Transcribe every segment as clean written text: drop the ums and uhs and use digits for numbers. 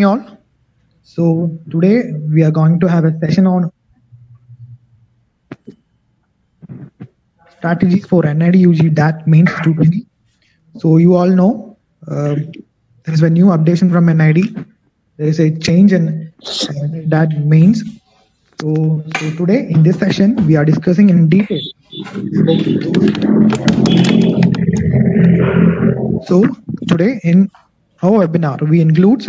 all. So today we are going to have a session on strategies for NID DAT Mains 220. So you all know there is a new updation from NID. There is a change in DAT Mains. So today in this session we are discussing in detail. So today in our webinar we include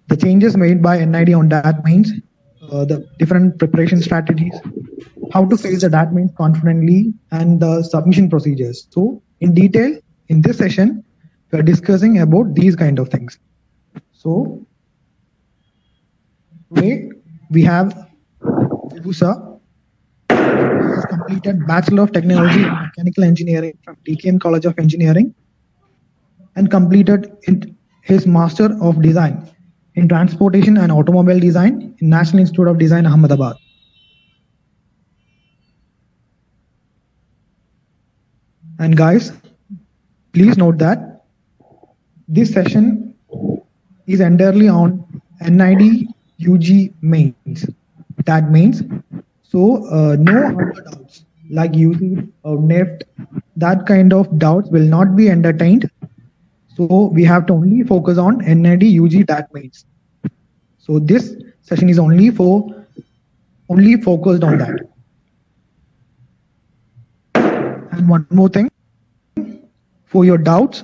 the changes made by NID on DAT Mains, the different preparation strategies, how to face the DAT Mains confidently, and the submission procedures. So in detail in this session we are discussing about these kind of things. So today we have Vibu sir, who has completed Bachelor of Technology in Mechanical Engineering from TKM College of Engineering and completed his Master of Design in Transportation and Automobile Design in National Institute of Design, Ahmedabad. And guys, please note that this session is entirely on NID UG mains. That means, so no other doubts like UC or NEFT, that kind of doubts will not be entertained. So we have to only focus on NID UG DAT Mains. So this session is only focused on that. And one more thing, for your doubts,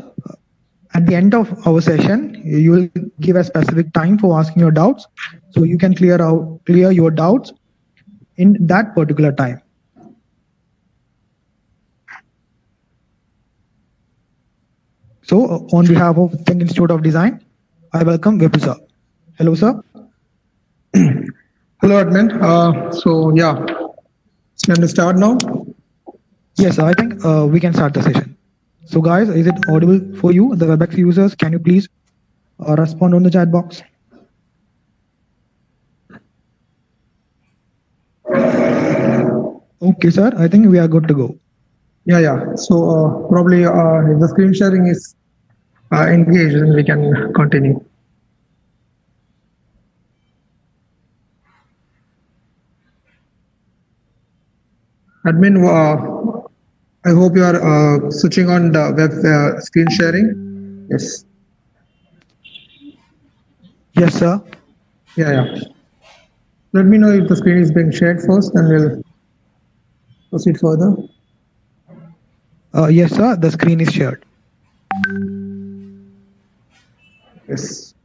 at the end of our session, you will give a specific time for asking your doubts, so you can clear your doubts in that particular time. So on behalf of Think Institute of Design, I welcome Vibu sir. Hello, sir. Hello, admin. So yeah, it's time to start now. Yes, sir, I think we can start the session. So guys, is it audible for you, the WebEx users? Can you please respond on the chat box? Okay, sir, I think we are good to go. Yeah. So probably if the screen sharing is engaged, then we can continue. Admin, I hope you are switching on the web screen sharing. Yes. Yes, sir. Yeah. Let me know if the screen is being shared first, and we'll proceed further. Yes, sir. The screen is shared. Yes.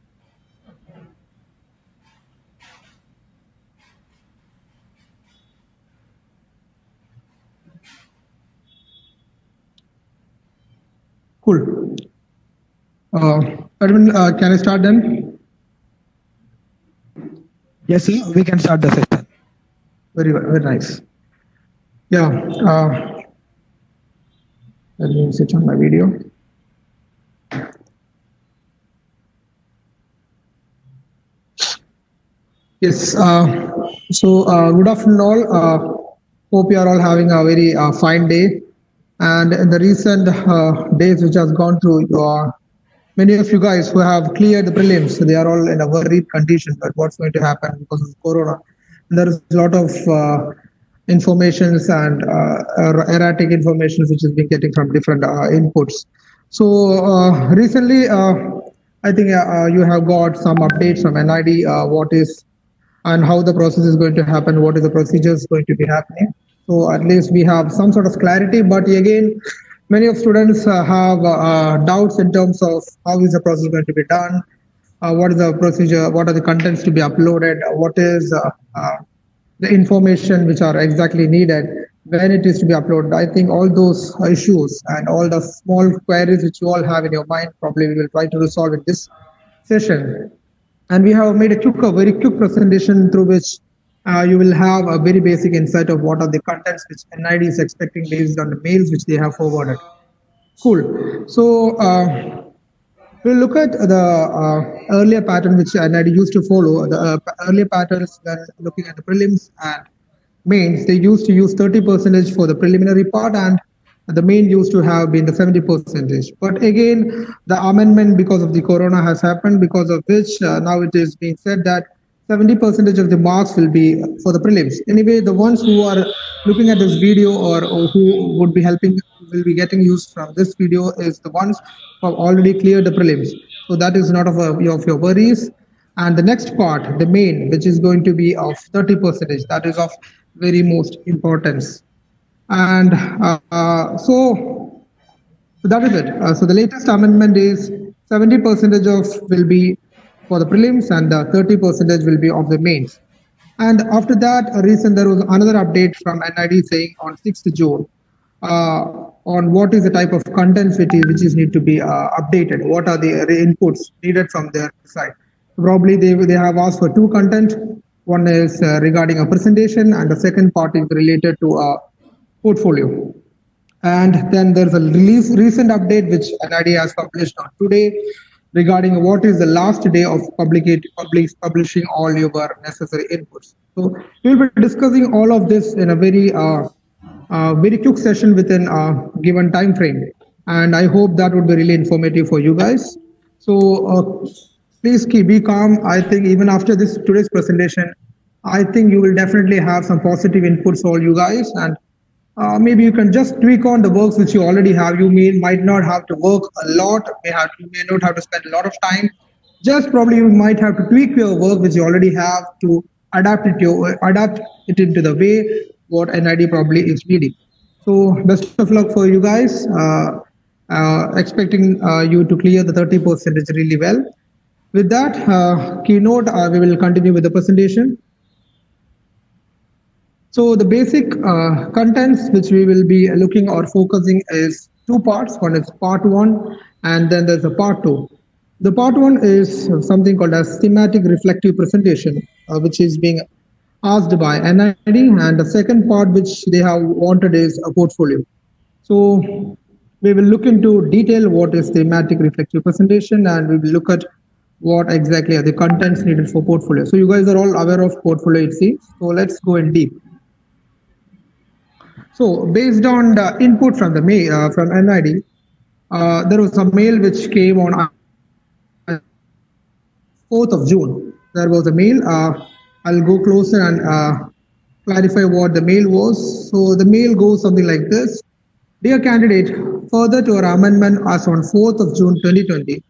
Cool. Admin, can I start then? Yes, sir. We can start the session. Very nice. Yeah. Let me switch on my video. Yes. So good afternoon all. Hope you are all having a very fine day. And in the recent days which has gone through, many of you guys who have cleared the prelims, so they are all in a worried condition about what's going to happen because of Corona. And there is a lot of informations and erratic information which is being getting from different inputs. So recently, I think you have got some updates from NID, what is and how the process is going to happen, what is the procedures going to be happening. So at least we have some sort of clarity, but again, many of students have doubts in terms of how is the process going to be done, what is the procedure, what are the contents to be uploaded, what is the information which are exactly needed, when it is to be uploaded. I think all those issues and all the small queries which you all have in your mind, probably we will try to resolve in this session. And we have made a very quick presentation through which you will have a very basic insight of what are the contents which NID is expecting based on the mails which they have forwarded. Cool. So we'll look at the earlier pattern which NID used to follow. The earlier patterns when looking at the prelims and mains, they used to use 30% for the preliminary part and The main used to have been the 70 percentage. But again, the amendment because of the corona has happened, because of which now it is being said that 70 percentage of the marks will be for the prelims. Anyway, the ones who are looking at this video or who would be helping, will be getting used from this video is the ones who have already cleared the prelims. So that is not of your worries. And the next part, the main, which is going to be of 30 percentage, that is of very most importance. And so that is it. So the latest amendment is 70 percentage of will be for the prelims and the 30 percentage will be of the mains. And after that, recent there was another update from NID saying on 6th June on what is the type of contents which is need to be updated. What are the inputs needed from their side? Probably they have asked for two content. One is regarding a presentation, and the second part is related to a portfolio. And then there's a recent update which NID has published on today regarding what is the last day of publishing all your necessary inputs. So we'll be discussing all of this in a very quick session within a given time frame. And I hope that would be really informative for you guys. So please be calm. I think even after today's presentation, I think you will definitely have some positive inputs, all you guys, and maybe you can just tweak on the works which you already have. You might not have to work a lot. You may not have to spend a lot of time. Just probably you might have to tweak your work which you already have to adapt it into the way what NID probably is needing. So best of luck for you guys. Expecting you to clear the 30% really well. With that keynote, we will continue with the presentation. So the basic contents which we will be looking or focusing is two parts. One is part one, and then there's a part two. The part one is something called as thematic reflective presentation, which is being asked by NID, and the second part which they have wanted is a portfolio. So we will look into detail what is thematic reflective presentation, and we will look at what exactly are the contents needed for portfolio. So you guys are all aware of portfolio, it seems. So let's go in deep. So based on the input from the from NID, there was a mail which came on 4th of June. There was a mail. I'll go closer and clarify what the mail was. So the mail goes something like this. Dear candidate, further to our amendment as on 4th of June 2020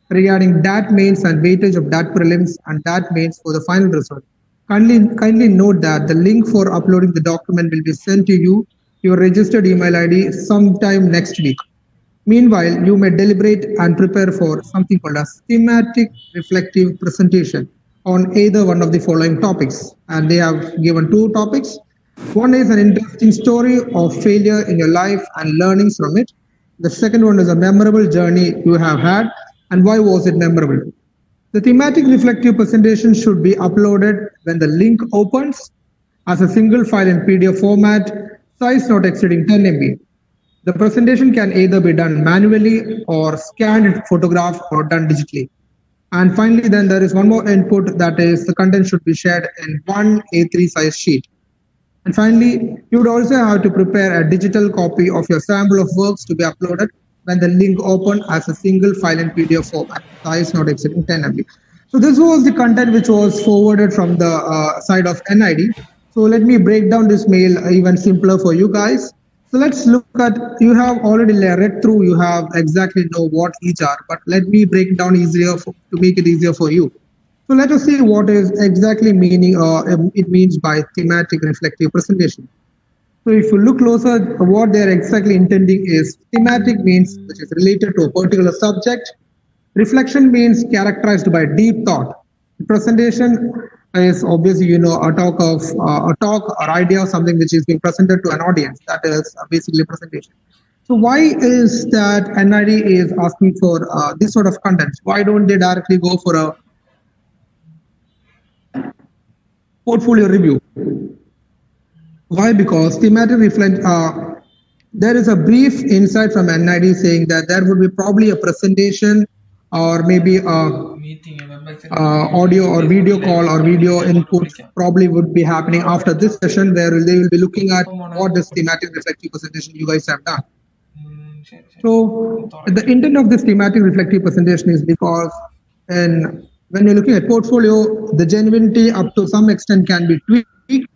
regarding DAT mains and weightage of DAT prelims and DAT mains for the final result. Kindly note that the link for uploading the document will be sent to you, your registered email ID, sometime next week. Meanwhile, you may deliberate and prepare for something called a thematic reflective presentation on either one of the following topics. And they have given two topics. One is an interesting story of failure in your life and learnings from it. The second one is a memorable journey you have had and why was it memorable. The thematic reflective presentation should be uploaded when the link opens as a single file in PDF format, size not exceeding 10 MB. The presentation can either be done manually or scanned, photographed, or done digitally. And finally, then there is one more input, that is the content should be shared in one A3 size sheet. And finally, you would also have to prepare a digital copy of your sample of works to be uploaded when the link open as a single file in PDF format, size not exceeding 10 MB. So this was the content which was forwarded from the side of NID. So let me break down this mail even simpler for you guys. So let's look at, you have already read through, you have exactly know what each are, but let me break it down easier to make it easier for you. So let us see what is exactly it means by thematic reflective presentation. So if you look closer, what they are exactly intending is thematic means which is related to a particular subject. Reflection means characterized by deep thought. The presentation is obviously, a talk or idea or something which is being presented to an audience. That is basically a presentation. So why is that NID is asking for this sort of content? Why don't they directly go for a portfolio review? Why? Because thematic there is a brief insight from NID saying that there would be probably a presentation or maybe audio or video call or video input probably would be happening after this session, where they will be looking at what this thematic reflective presentation you guys have done. So the intent of this thematic reflective presentation is because when you're looking at portfolio, the genuinity up to some extent can be tweaked.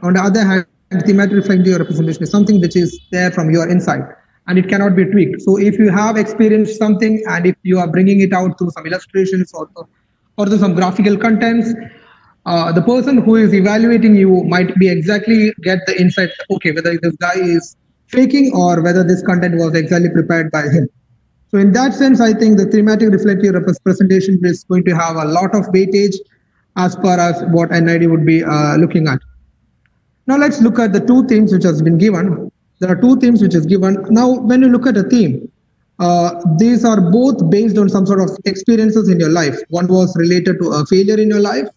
On the other hand, thematic reflective representation is something which is there from your inside and it cannot be tweaked. So if you have experienced something and if you are bringing it out through some illustrations or through some graphical contents, the person who is evaluating you might be exactly get the insight, okay, whether this guy is faking or whether this content was exactly prepared by him. So in that sense, I think the thematic reflective representation is going to have a lot of weightage as far as what NID would be looking at. Now let's look at the two themes which has been given. There are two themes which is given. Now when you look at a theme, these are both based on some sort of experiences in your life. One was related to a failure in your life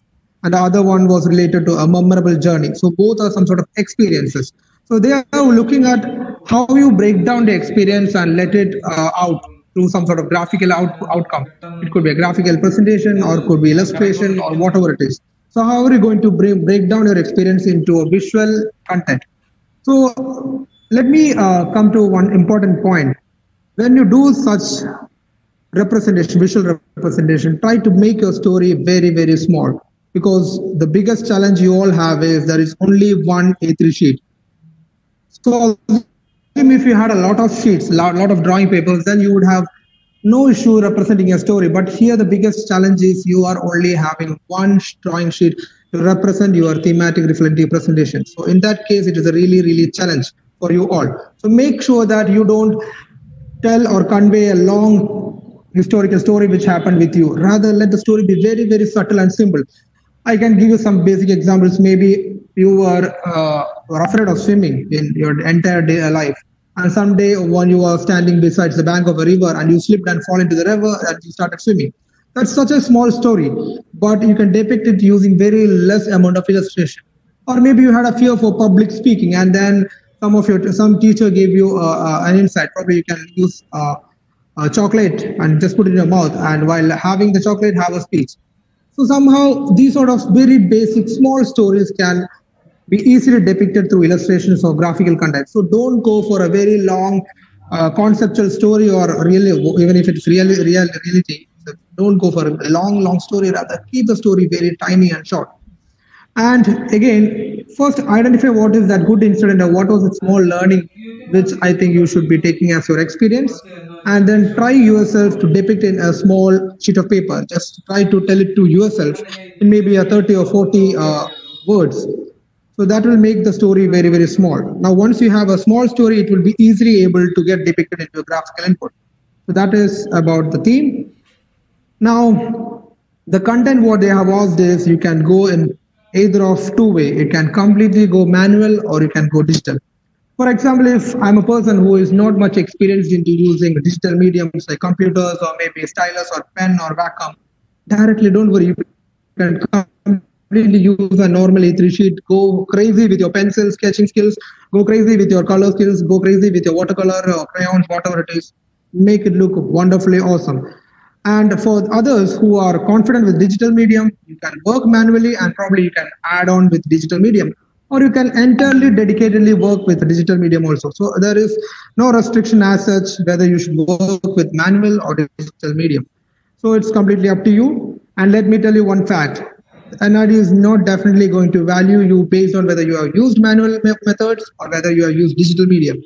and the other one was related to a memorable journey. So both are some sort of experiences. So they are looking at how you break down the experience and let it out through some sort of graphical outcome. It could be a graphical presentation or could be illustration or whatever it is. So how are you going to break down your experience into a visual content? So let me come to one important point. When you do such representation, visual representation, try to make your story very, very small, because the biggest challenge you all have is there is only one A3 sheet. So if you had a lot of sheets, lot of drawing papers, then you would have no issue representing a story. But here the biggest challenge is you are only having one drawing sheet to represent your thematic reflective presentation. So in that case, it is a really, really challenge for you all. So make sure that you don't tell or convey a long historical story which happened with you. Rather, let the story be very, very subtle and simple. I can give you some basic examples. Maybe you were afraid of swimming in your entire day life. And someday when you are standing beside the bank of a river and you slipped and fall into the river and you started swimming. That's such a small story, but you can depict it using very less amount of illustration. Or maybe you had a fear for public speaking and then some teacher gave you an insight. Probably you can use chocolate and just put it in your mouth, and while having the chocolate, have a speech. So somehow these sort of very basic small stories can be easily depicted through illustrations or graphical content. So don't go for a very long conceptual story, or really, even if it's reality, don't go for a long story. Rather, keep the story very tiny and short. And again, first identify what is that good incident or what was the small learning which I think you should be taking as your experience, and then try yourself to depict in a small sheet of paper. Just try to tell it to yourself in maybe a 30 or 40 words. So that will make the story very, very small. Now, once you have a small story, it will be easily able to get depicted into a graphical input. So that is about the theme. Now, the content what they have asked is you can go in either of two way. You can completely go manual or you can go digital. For example, if I'm a person who is not much experienced into using digital mediums like computers or maybe stylus or pen or Wacom, directly don't worry. You can completely use a normal A3 sheet. Go crazy with your pencil sketching skills. Go crazy with your color skills. Go crazy with your watercolor or crayons, whatever it is. Make it look wonderfully awesome. And for others who are confident with digital medium, you can work manually and probably you can add on with digital medium, or you can entirely dedicatedly work with the digital medium also. So there is no restriction as such whether you should work with manual or digital medium. So it's completely up to you. And let me tell you one fact. NID is not definitely going to value you based on whether you have used manual methods or whether you have used digital medium.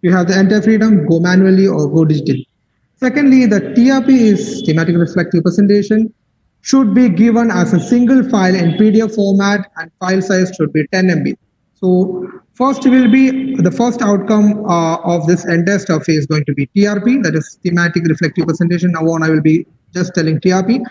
You have the entire freedom, go manually or go digital. Secondly, the TRP is thematic reflective presentation, should be given as a single file in PDF format and file size should be 10 MB. So first will be the first outcome of this entire stuff is going to be TRP, that is thematic reflective presentation. Now on I will be just telling TRP.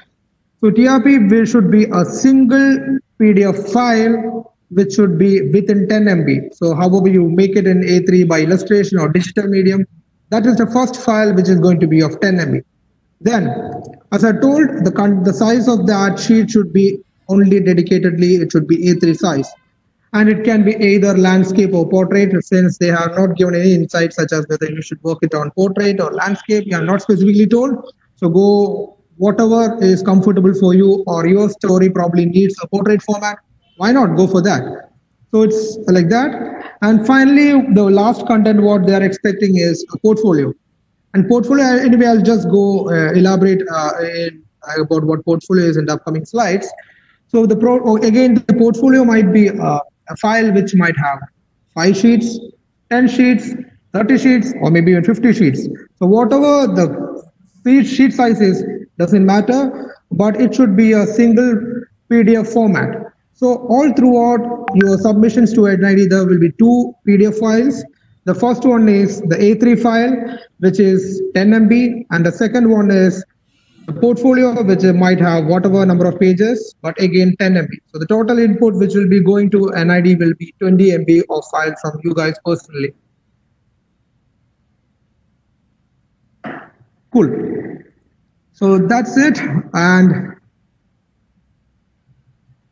So TRP should be a single PDF file which should be within 10 MB. So however you make it in A3 by illustration or digital medium, that is the first file which is going to be of 10 MB. Then, as I told, the size of that sheet should be only dedicatedly, it should be A3 size. And it can be either landscape or portrait, since they have not given any insights such as whether you should work it on portrait or landscape. You are not specifically told. So go whatever is comfortable for you, or your story probably needs a portrait format. Why not go for that? So it's like that. And finally, the last content what they are expecting is a portfolio. And portfolio, anyway, I'll just go elaborate about what portfolio is in the upcoming slides. So again, the portfolio might be a file which might have 5 sheets, 10 sheets, 30 sheets, or maybe even 50 sheets. So whatever the sheet size is, doesn't matter, but it should be a single PDF format. So all throughout your submissions to NID, there will be 2 PDF files. The first one is the A3 file, which is 10 MB, and the second one is the portfolio, which might have whatever number of pages, but again 10 MB. So the total input which will be going to NID will be 20 MB of files from you guys personally. Cool. So that's it. And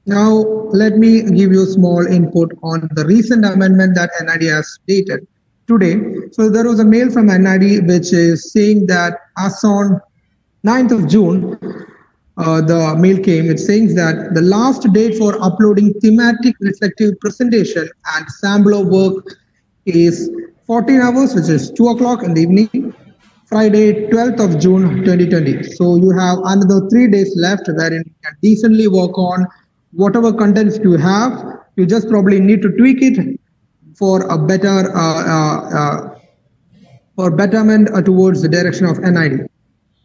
now let me give you a small input on the recent amendment that NID has dated today. So there was a mail from NID which is saying that as on 9th of June, the mail came. It says that the last date for uploading thematic reflective presentation and sample of work is 14 hours, which is 2 o'clock in the evening, Friday, 12th of June 2020. So you have another 3 days left wherein you can decently work on whatever contents you have. You just probably need to tweak it for a better for betterment towards the direction of NID.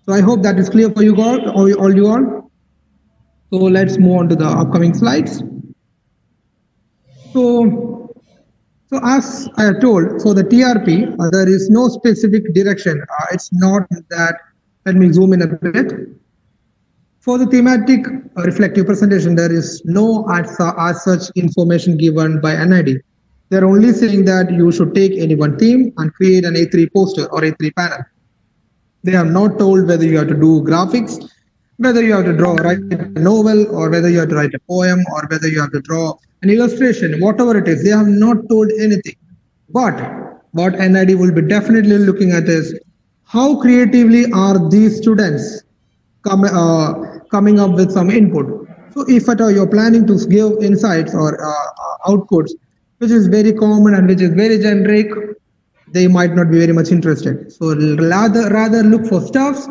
So I hope that is clear for you all you all. So let's move on to the upcoming slides. So as I have told, for the TRP, there is no specific direction. It's not that, let me zoom in a bit. For the thematic reflective presentation, there is no as such information given by NID. They're only saying that you should take any one theme and create an A3 poster or A3 panel. They have not told whether you have to do graphics, whether you have to write a novel, or whether you have to write a poem, or whether you have to draw an illustration, whatever it is. They have not told anything. But what NID will be definitely looking at is how creatively are these students coming up with some input. So if at all you're planning to give insights or outputs, which is very common and which is very generic, they might not be very much interested. So rather look for stuffs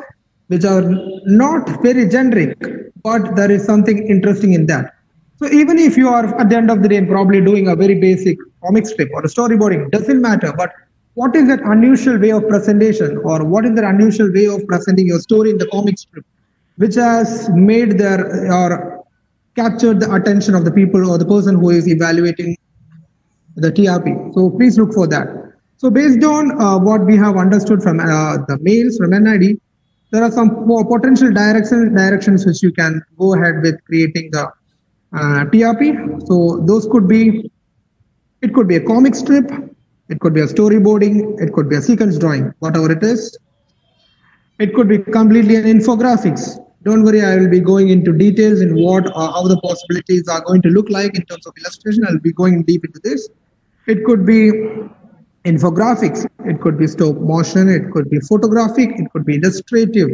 which are not very generic, but there is something interesting in that. So even if you are at the end of the day probably doing a very basic comic strip or a storyboarding, doesn't matter, but what is that unusual way of presentation, or what is that unusual way of presenting your story in the comic strip, which has made or captured the attention of the people or the person who is evaluating the TRP. So please look for that. So based on what we have understood from the mails from NID, there are some potential directions which you can go ahead with creating the TRP. So those could be, it could be a comic strip, it could be a storyboarding, it could be a sequence drawing, whatever it is. It could be completely an infographics. Don't worry, I will be going into details in what how the possibilities are going to look like in terms of illustration. I'll be going deep into this. It could be infographics, it could be stop motion, it could be photographic, it could be illustrative,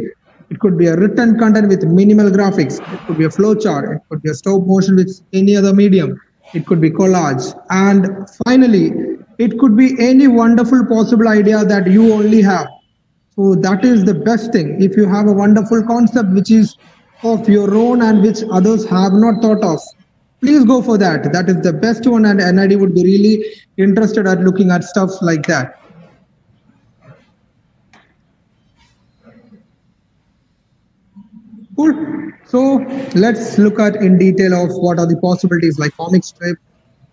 it could be a written content with minimal graphics, it could be a flow chart, it could be a stop motion with any other medium, it could be collage, and finally, it could be any wonderful possible idea that you only have. So that is the best thing. If you have a wonderful concept which is of your own and which others have not thought of, please go for that. That is the best one, and NID would be really interested at looking at stuff like that. Cool. So let's look at in detail of what are the possibilities like comic strip.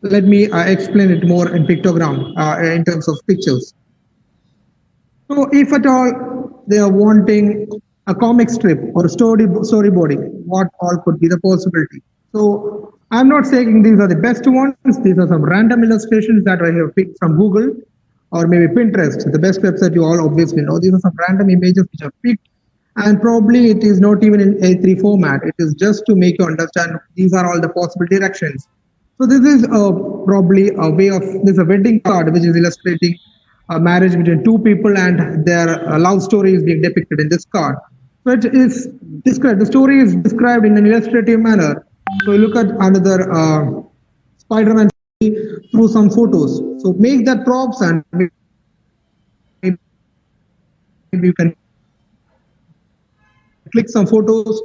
Let me explain it more in pictogram in terms of pictures. So if at all they are wanting a comic strip or storyboarding, what all could be the possibility? So I'm not saying these are the best ones. These are some random illustrations that I have picked from Google or maybe Pinterest, the best website you all obviously know. These are some random images which I've picked, and probably it is not even in A3 format. It is just to make you understand these are all the possible directions. So this is probably a way of, this is a wedding card which is illustrating a marriage between two people and their love story is being depicted in this card. So it is described, the story is described in an illustrative manner. So you look at another Spider-Man through some photos. So make that props and maybe you can click some photos.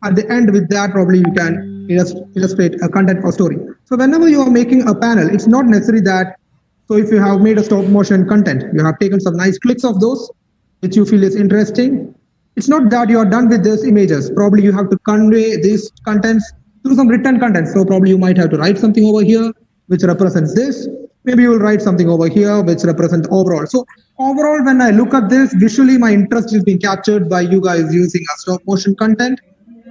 At the end with that, probably you can illustrate a content or story. So whenever you are making a panel, it's not necessary that, so if you have made a stop motion content, you have taken some nice clicks of those, which you feel is interesting. It's not that you are done with these images. Probably you have to convey these contents through some written content. So probably you might have to write something over here, which represents this. Maybe you will write something over here, which represents overall. So overall, when I look at this, visually my interest is being captured by you guys using a stop motion content.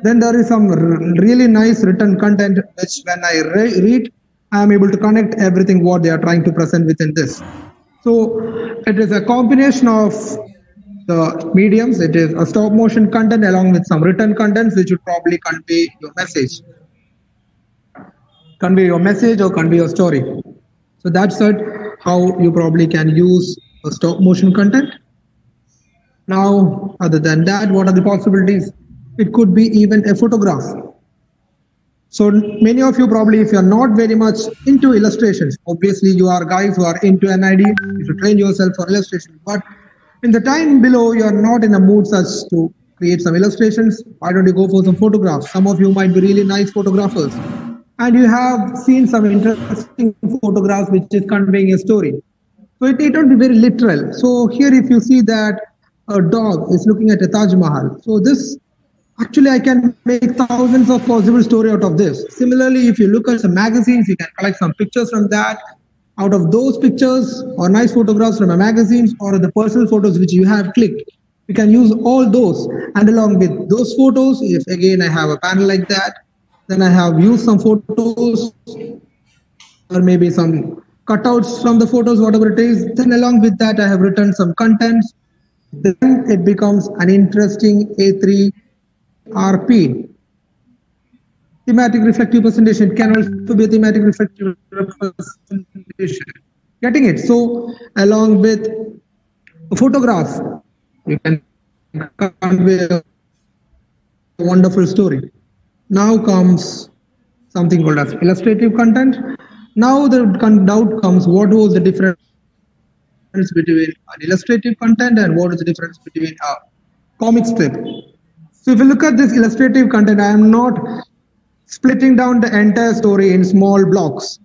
Then there is some really nice written content, which when I read, I am able to connect everything what they are trying to present within this. So it is a combination of the mediums. It is a stop motion content along with some written contents, which would probably convey your message or convey your story. So that's it, how you probably can use a stop motion content. Now, other than that, what are the possibilities? It could be even a photograph. So many of you probably, if you're not very much into illustrations, obviously you are guys who are into NID, you should train yourself for illustration. But in the time below, you're not in a mood such to create some illustrations. Why don't you go for some photographs? Some of you might be really nice photographers. And you have seen some interesting photographs which is conveying a story. So it need not be very literal. So here if you see that a dog is looking at a Taj Mahal. So this, actually I can make thousands of possible story out of this. Similarly, if you look at some magazines, you can collect some pictures from that. Out of those pictures or nice photographs from a magazines or the personal photos which you have clicked, you can use all those. And along with those photos, if again I have a panel like that, then I have used some photos or maybe some cutouts from the photos, whatever it is. Then along with that, I have written some contents. Then it becomes an interesting A3 RP. Thematic reflective presentation can also be a thematic reflective representation. Getting it? So along with a photograph, you can convey a wonderful story. Now comes something called as illustrative content. Now the doubt comes, what was the difference between an illustrative content and what is the difference between a comic strip? So if you look at this illustrative content, I am not splitting down the entire story in small blocks.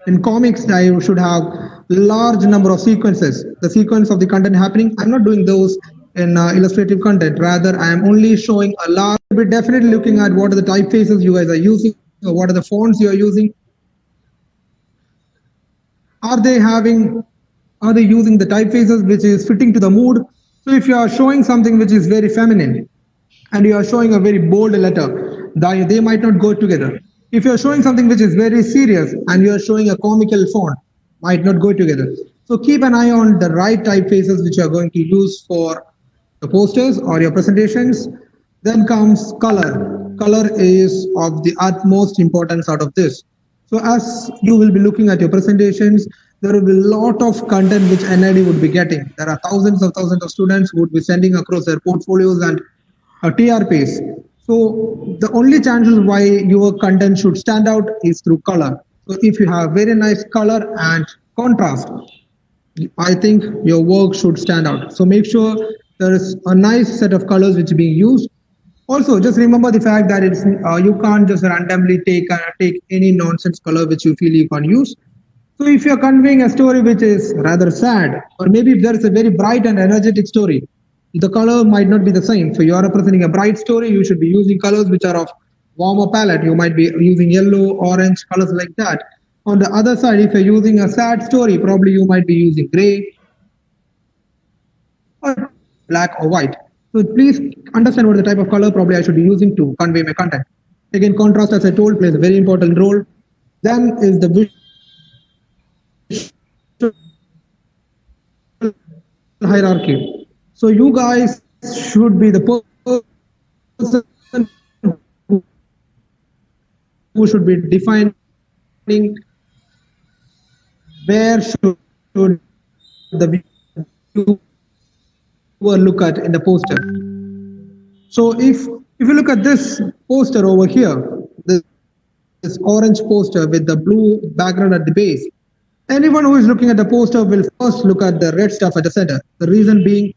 In comics, I should have large number of sequences. The sequence of the content happening, I'm not doing those in illustrative content. Rather, I am only showing a large. We're definitely looking at what are the typefaces you guys are using, or what are the fonts you are using. Are they using the typefaces which is fitting to the mood? So if you are showing something which is very feminine and you are showing a very bold letter, they might not go together. If you are showing something which is very serious and you are showing a comical font, might not go together. So keep an eye on the right typefaces which you are going to use for the posters or your presentations. Then comes color. Color is of the utmost importance out of this. So as you will be looking at your presentations, there will be a lot of content which NID would be getting. There are thousands of students who would be sending across their portfolios and TRPs. So the only chances why your content should stand out is through color. So if you have very nice color and contrast, I think your work should stand out. So make sure there is a nice set of colors which are being used. Also, just remember the fact that it's you can't just randomly take any nonsense color which you feel you can use. So if you're conveying a story which is rather sad, or maybe if there is a very bright and energetic story, the color might not be the same. So you are representing a bright story, you should be using colors which are of warmer palette. You might be using yellow, orange, colors like that. On the other side, if you're using a sad story, probably you might be using gray, or black or white. So please understand what the type of color probably I should be using to convey my content. Again, contrast, as I told, plays a very important role. Then is the visual hierarchy. So you guys should be the person who should be defining where should the viewer look at in the poster. So if you look at this poster over here, this orange poster with the blue background at the base, Anyone who is looking at the poster will first look at the red stuff at the center. The reason being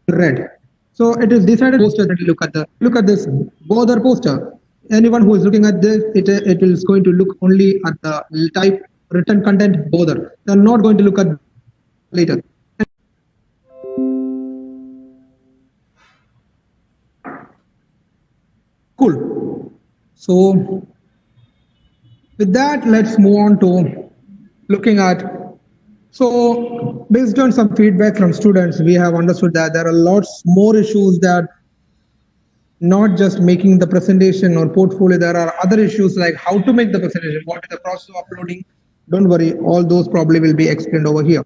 red. So it is decided poster that look at this border poster. Anyone who is looking at this, it is going to look only at the type written content border. They are not going to look at later. Cool. So with that, let's move on to looking at. So based on some feedback from students, we have understood that there are lots more issues that not just making the presentation or portfolio. There are other issues like how to make the presentation, what is the process of uploading. Don't worry, all those probably will be explained over here.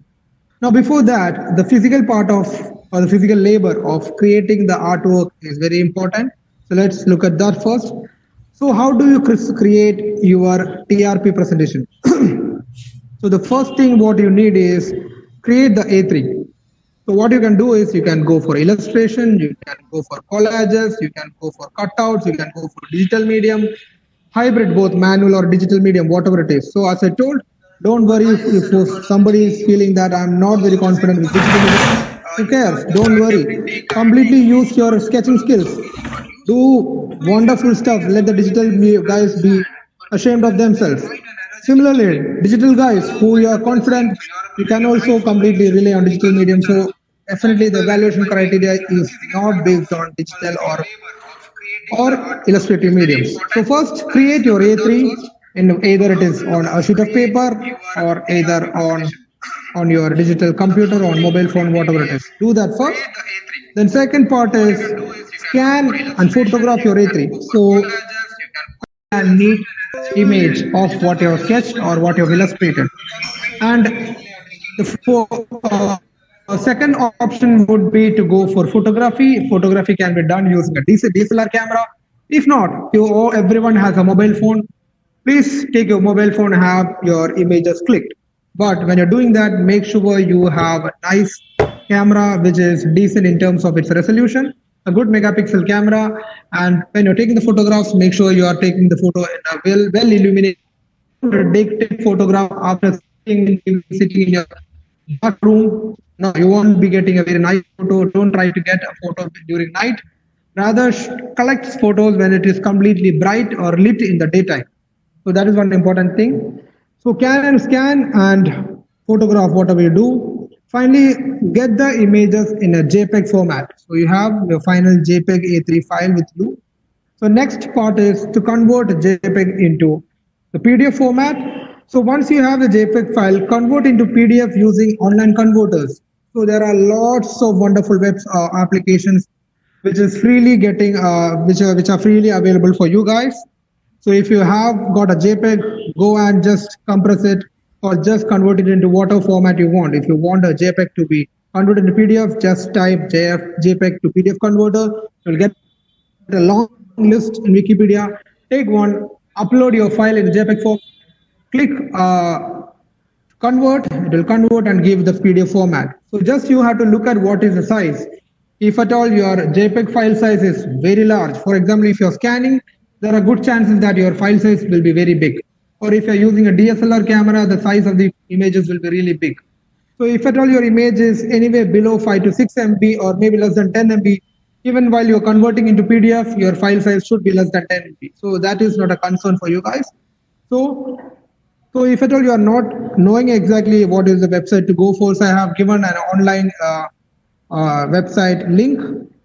Now, before that, the physical part of or the physical labor of creating the artwork is very important. So let's look at that first. So how do you create your TRP presentation? So the first thing what you need is create the A3. So what you can do is you can go for illustration, you can go for collages, you can go for cutouts, you can go for digital medium, hybrid, both manual or digital medium, whatever it is. So as I told, don't worry if somebody is feeling that I'm not very confident with digital medium. Who cares? Don't worry. Completely use your sketching skills. Do wonderful stuff. Let the digital guys be ashamed of themselves. Similarly, digital guys who you are confident, you can also completely rely on digital medium. So definitely the evaluation criteria is not based on digital or illustrative mediums. So first create your A3 and either it is on a sheet of paper or either on your digital computer or mobile phone, whatever it is. Do that first. Then second part is scan and photograph your A3. So a neat image of what you have sketched or what you have illustrated. And the second option would be to go for photography. Photography can be done using a DSLR camera. If not, everyone has a mobile phone. Please take your mobile phone and have your images clicked. But when you're doing that, make sure you have a nice camera which is decent in terms of its resolution, a good megapixel camera, and when you're taking the photographs, make sure you are taking the photo in a well illuminated take photograph after sitting in your dark room. No, you won't be getting a very nice photo. Don't try to get a photo during night. Rather, collect photos when it is completely bright or lit in the daytime. So that is one important thing. So scan and photograph whatever you do. Finally, get the images in a JPEG format. So you have your final JPEG A3 file with you. So next part is to convert JPEG into the PDF format. So once you have the JPEG file, convert into PDF using online converters. So there are lots of wonderful web applications which is freely getting which are freely available for you guys. So if you have got a JPEG, go and just compress it or just convert it into whatever format you want. If you want a JPEG to be converted into PDF, just type JPEG to PDF converter. You'll get a long list in Wikipedia. Take one, upload your file in JPEG form, click convert, it will convert and give the PDF format. So just you have to look at what is the size. If at all your JPEG file size is very large, for example, if you're scanning, there are good chances that your file size will be very big. Or if you're using a DSLR camera, the size of the images will be really big. So if at all your image is anywhere below 5 to 6 MB or maybe less than 10 MB, even while you're converting into PDF, your file size should be less than 10 MB. So that is not a concern for you guys. So if at all you are not knowing exactly what is the website to go for, so I have given an online website link.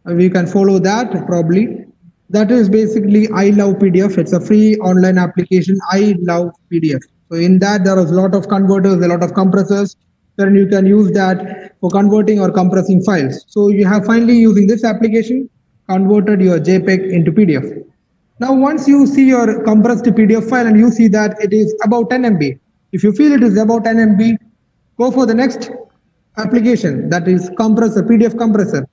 We can follow that probably. That is basically I Love PDF. It's a free online application. I Love PDF. So in that there is a lot of converters, a lot of compressors. Then you can use that for converting or compressing files. So you have finally using this application converted your JPEG into PDF. Now, once you see your compressed PDF file and you see that it is about 10 MB, if you feel it is about 10 MB, go for the next application, that is compressor, PDF compressor.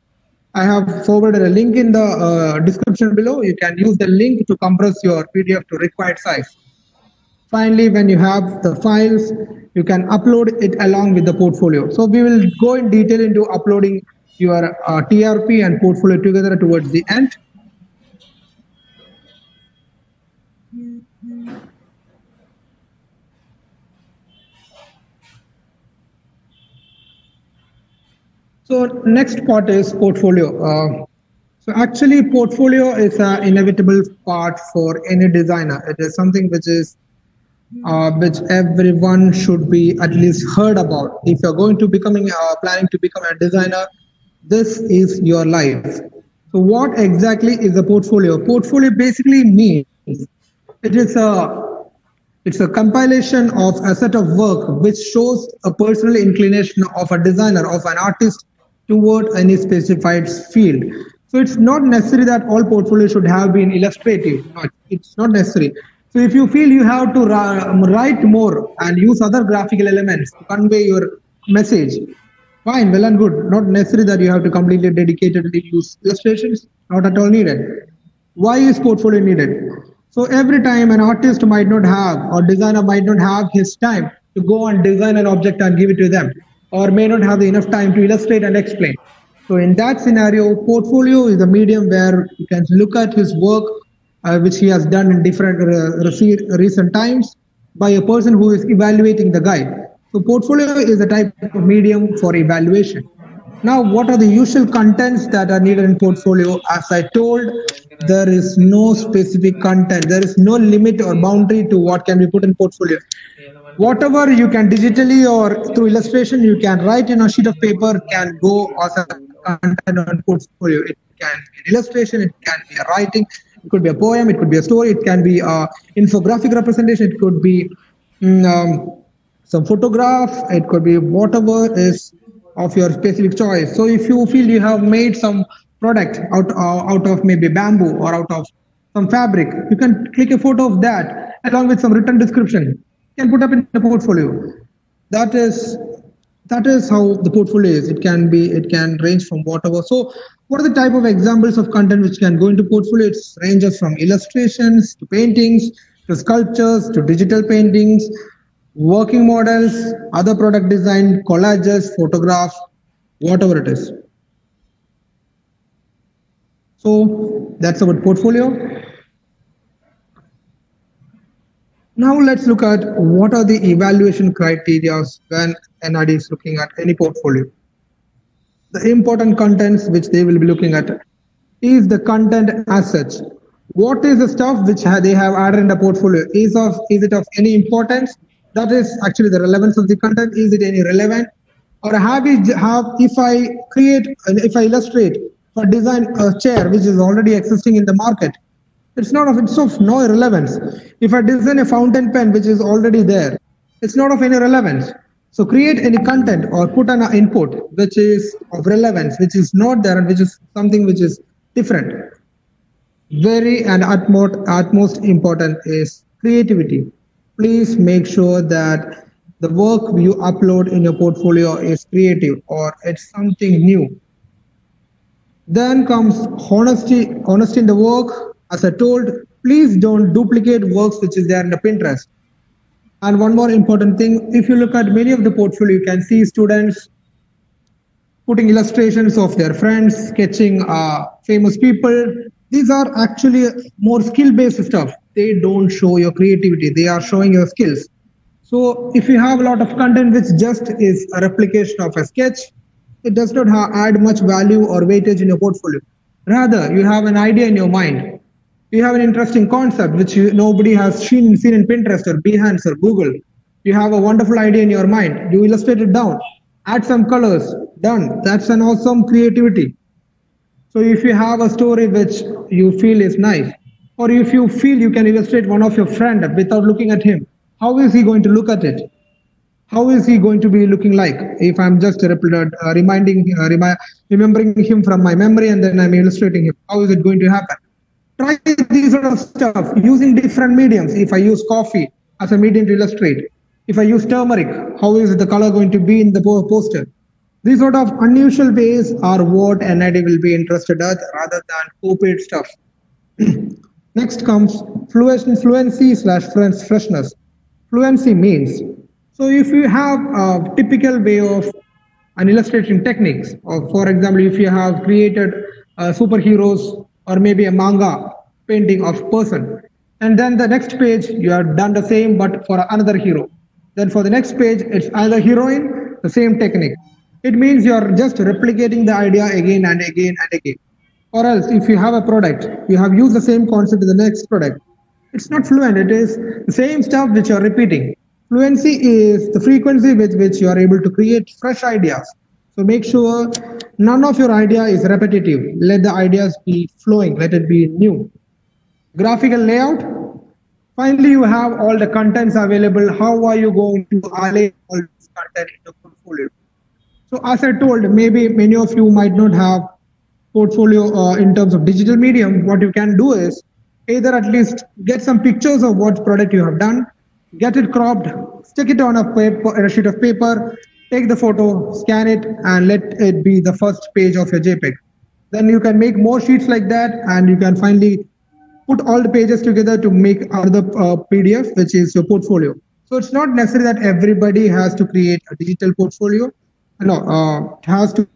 I have forwarded a link in the description below. You can use the link to compress your PDF to required size. Finally, when you have the files, you can upload it along with the portfolio. So we will go in detail into uploading your TRP and portfolio together towards the end. So next part is portfolio. So actually, portfolio is an inevitable part for any designer. It is something which everyone should be at least heard about. If you're going to becoming planning to become a designer, this is your life. So what exactly is a portfolio? Portfolio basically means it is a compilation of a set of work which shows a personal inclination of a designer, of an artist toward any specified field. So it's not necessary that all portfolio should have been illustrative. No, it's not necessary. So if you feel you have to write more and use other graphical elements to convey your message, fine, well and good. Not necessary that you have to completely dedicatedly use illustrations. Not at all needed. Why is portfolio needed? So every time an artist might not have or designer might not have his time to go and design an object and give it to them, or may not have enough time to illustrate and explain. So in that scenario, portfolio is a medium where you can look at his work, which he has done in different recent times, by a person who is evaluating the guide. So portfolio is a type of medium for evaluation. Now, what are the usual contents that are needed in portfolio? As I told, there is no specific content. There is no limit or boundary to what can be put in portfolio. Whatever you can digitally or through illustration, you can write in a sheet of paper can go as a content on portfolio. It can be an illustration, it can be a writing, it could be a poem, it could be a story, it can be a infographic representation, it could be mm, um, some photograph, it could be whatever is of your specific choice. So if you feel you have made some product out of maybe bamboo or out of some fabric, you can click a photo of that along with some written description. You can put up in the portfolio. That is that is how the portfolio is. It can range from whatever. So what are the type of examples of content which can go into portfolio? It ranges from illustrations to paintings to sculptures to digital paintings, working models, other product design, collages, photographs, whatever it is. So that's about portfolio. Now let's look at what are the evaluation criteria when NID is looking at any portfolio. The important contents which they will be looking at is the content as such. What is the stuff which they have added in the portfolio? Is it of any importance? That is actually the relevance of the content. Is it any relevant? Or if I create and if I illustrate or design a chair which is already existing in the market, it's of no relevance. If I design a fountain pen which is already there, it's not of any relevance. So create any content or put an input which is of relevance, which is not there and which is something which is different. Very and utmost important is creativity. Please make sure that the work you upload in your portfolio is creative or it's something new. Then comes honesty in the work. As I told, please don't duplicate works which is there in the Pinterest. And one more important thing, if you look at many of the portfolio, you can see students putting illustrations of their friends, sketching famous people. These are actually more skill-based stuff. They don't show your creativity. They are showing your skills. So if you have a lot of content which just is a replication of a sketch, it does not add much value or weightage in your portfolio. Rather, you have an idea in your mind. You have an interesting concept which nobody has seen in Pinterest or Behance or Google. You have a wonderful idea in your mind. You illustrate it down, add some colors, done. That's an awesome creativity. So if you have a story which you feel is nice, or if you feel you can illustrate one of your friend without looking at him, how is he going to look at it? How is he going to be looking like if I'm just remembering him from my memory and then I'm illustrating him? How is it going to happen? Try these sort of stuff using different mediums. If I use coffee as a medium to illustrate, if I use turmeric, how is the color going to be in the poster? These sort of unusual ways are what NID will be interested in rather than copied stuff. Next comes fluency slash freshness. Fluency means, so if you have a typical way of an illustration techniques, or for example, if you have created superheroes or maybe a manga painting of person, and then the next page you have done the same but for another hero. Then for the next page, it's another heroine, the same technique. it means you're just replicating the idea again and again and again. Or else, if you have a product, you have used the same concept in the next product. It's not fluent, it is the same stuff which you're repeating. Fluency is the frequency with which you are able to create fresh ideas. So make sure none of your idea is repetitive. Let the ideas be flowing, let it be new. Graphical layout. Finally, you have all the contents available. How are you going to allay all this content in your portfolio? So as I told, maybe many of you might not have portfolio in terms of digital medium. What you can do is either at least get some pictures of what product you have done, get it cropped, stick it on a sheet of paper, take the photo, scan it, and let it be the first page of your JPEG. Then you can make more sheets like that, and you can finally put all the pages together to make another PDF, which is your portfolio. So it's not necessary that everybody has to create a digital portfolio. No, it has to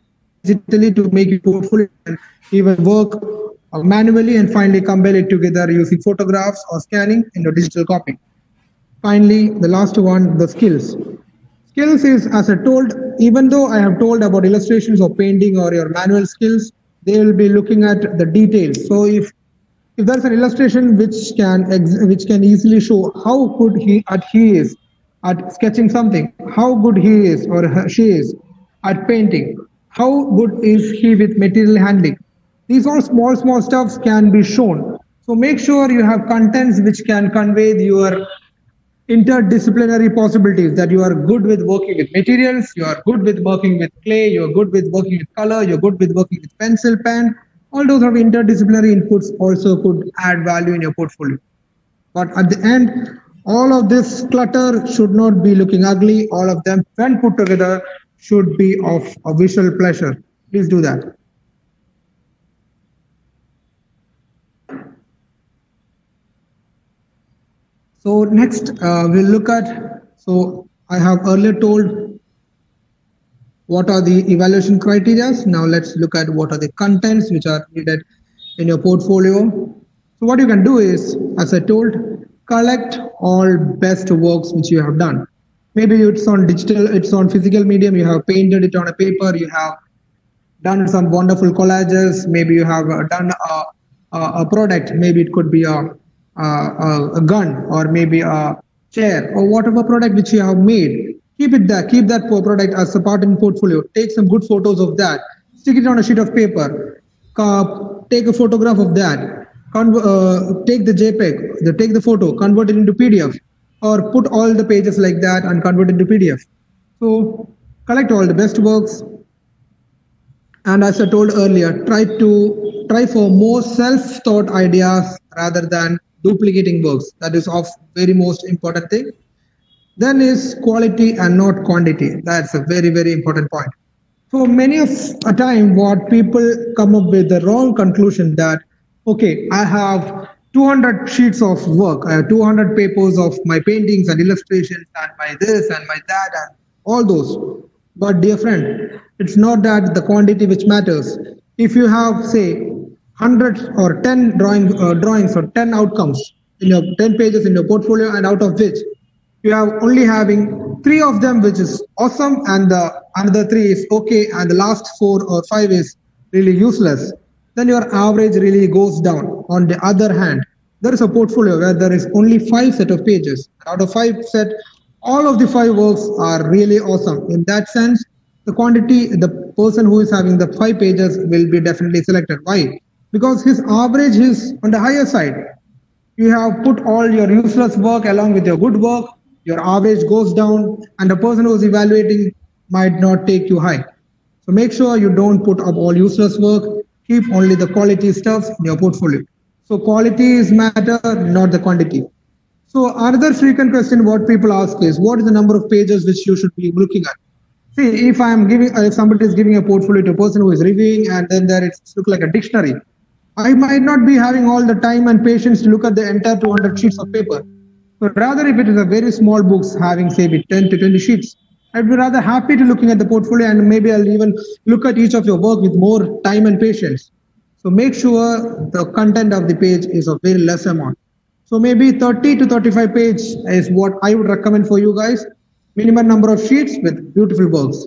digitally to make your portfolio and even work manually and finally compile it together using photographs or scanning in your digital copy. Finally, the last one, the skills. Skills is, as I told, even though I have told about illustrations or painting or your manual skills, they will be looking at the details. So if there's an illustration which can easily show how good he is at sketching something, how good he is or she is at painting, how good is he with material handling. These all small stuffs can be shown. So make sure you have contents which can convey your interdisciplinary possibilities, that you are good with working with materials, you are good with working with clay, you are good with working with color, you're good with working with pencil, pen. All those are interdisciplinary inputs also could add value in your portfolio. But at the end, all of this clutter should not be looking ugly. All of them, when put together, should be of a visual pleasure. Please do that. So next, we'll look at, so I have earlier told what are the evaluation criteria. Now let's look at what are the contents which are needed in your portfolio. So what you can do is, as I told, collect all best works which you have done. Maybe it's on digital, it's on physical medium, you have painted it on a paper, you have done some wonderful collages, maybe you have done a product, maybe it could be a gun or maybe a chair or whatever product which you have made. Keep it there, keep that product as a part in portfolio. Take some good photos of that, stick it on a sheet of paper, take a photograph of that, take the JPEG, take the photo, convert it into PDF, or put all the pages like that and convert it into PDF. So collect all the best works. And as I told earlier, try for more self-thought ideas rather than duplicating works. That is of very most important thing. Then is quality and not quantity. That's a very, very important point. So many of a time what people come up with the wrong conclusion that, okay, I have 200 sheets of work, I have 200 papers of my paintings and illustrations and my this and my that and all those. But dear friend, it's not that the quantity which matters. If you have, say, 100 or 10 drawings or 10 outcomes in your 10 pages in your portfolio, and out of which you have only having 3 of them which is awesome and the another 3 is okay and the last 4 or 5 is really useless, then your average really goes down. On the other hand, there is a portfolio where there is only 5 set of pages. Out of 5 set, all of the 5 works are really awesome. In that sense, the quantity, the person who is having the 5 pages will be definitely selected. Why? Because his average is on the higher side. You have put all your useless work along with your good work, your average goes down, and the person who is evaluating might not take you high. So make sure you don't put up all useless work, keep only the quality stuff in your portfolio. So quality is matter, not the quantity. So another frequent question what people ask is, what is the number of pages which you should be looking at? See, if somebody is giving a portfolio to a person who is reviewing and then there it's look like a dictionary, I might not be having all the time and patience to look at the entire 200 sheets of paper. So rather, if it is a very small books having say 10 to 20 sheets, I'd be rather happy to looking at the portfolio and maybe I'll even look at each of your work with more time and patience. So make sure the content of the page is of very less amount. So maybe 30 to 35 page is what I would recommend for you guys. Minimum number of sheets with beautiful works.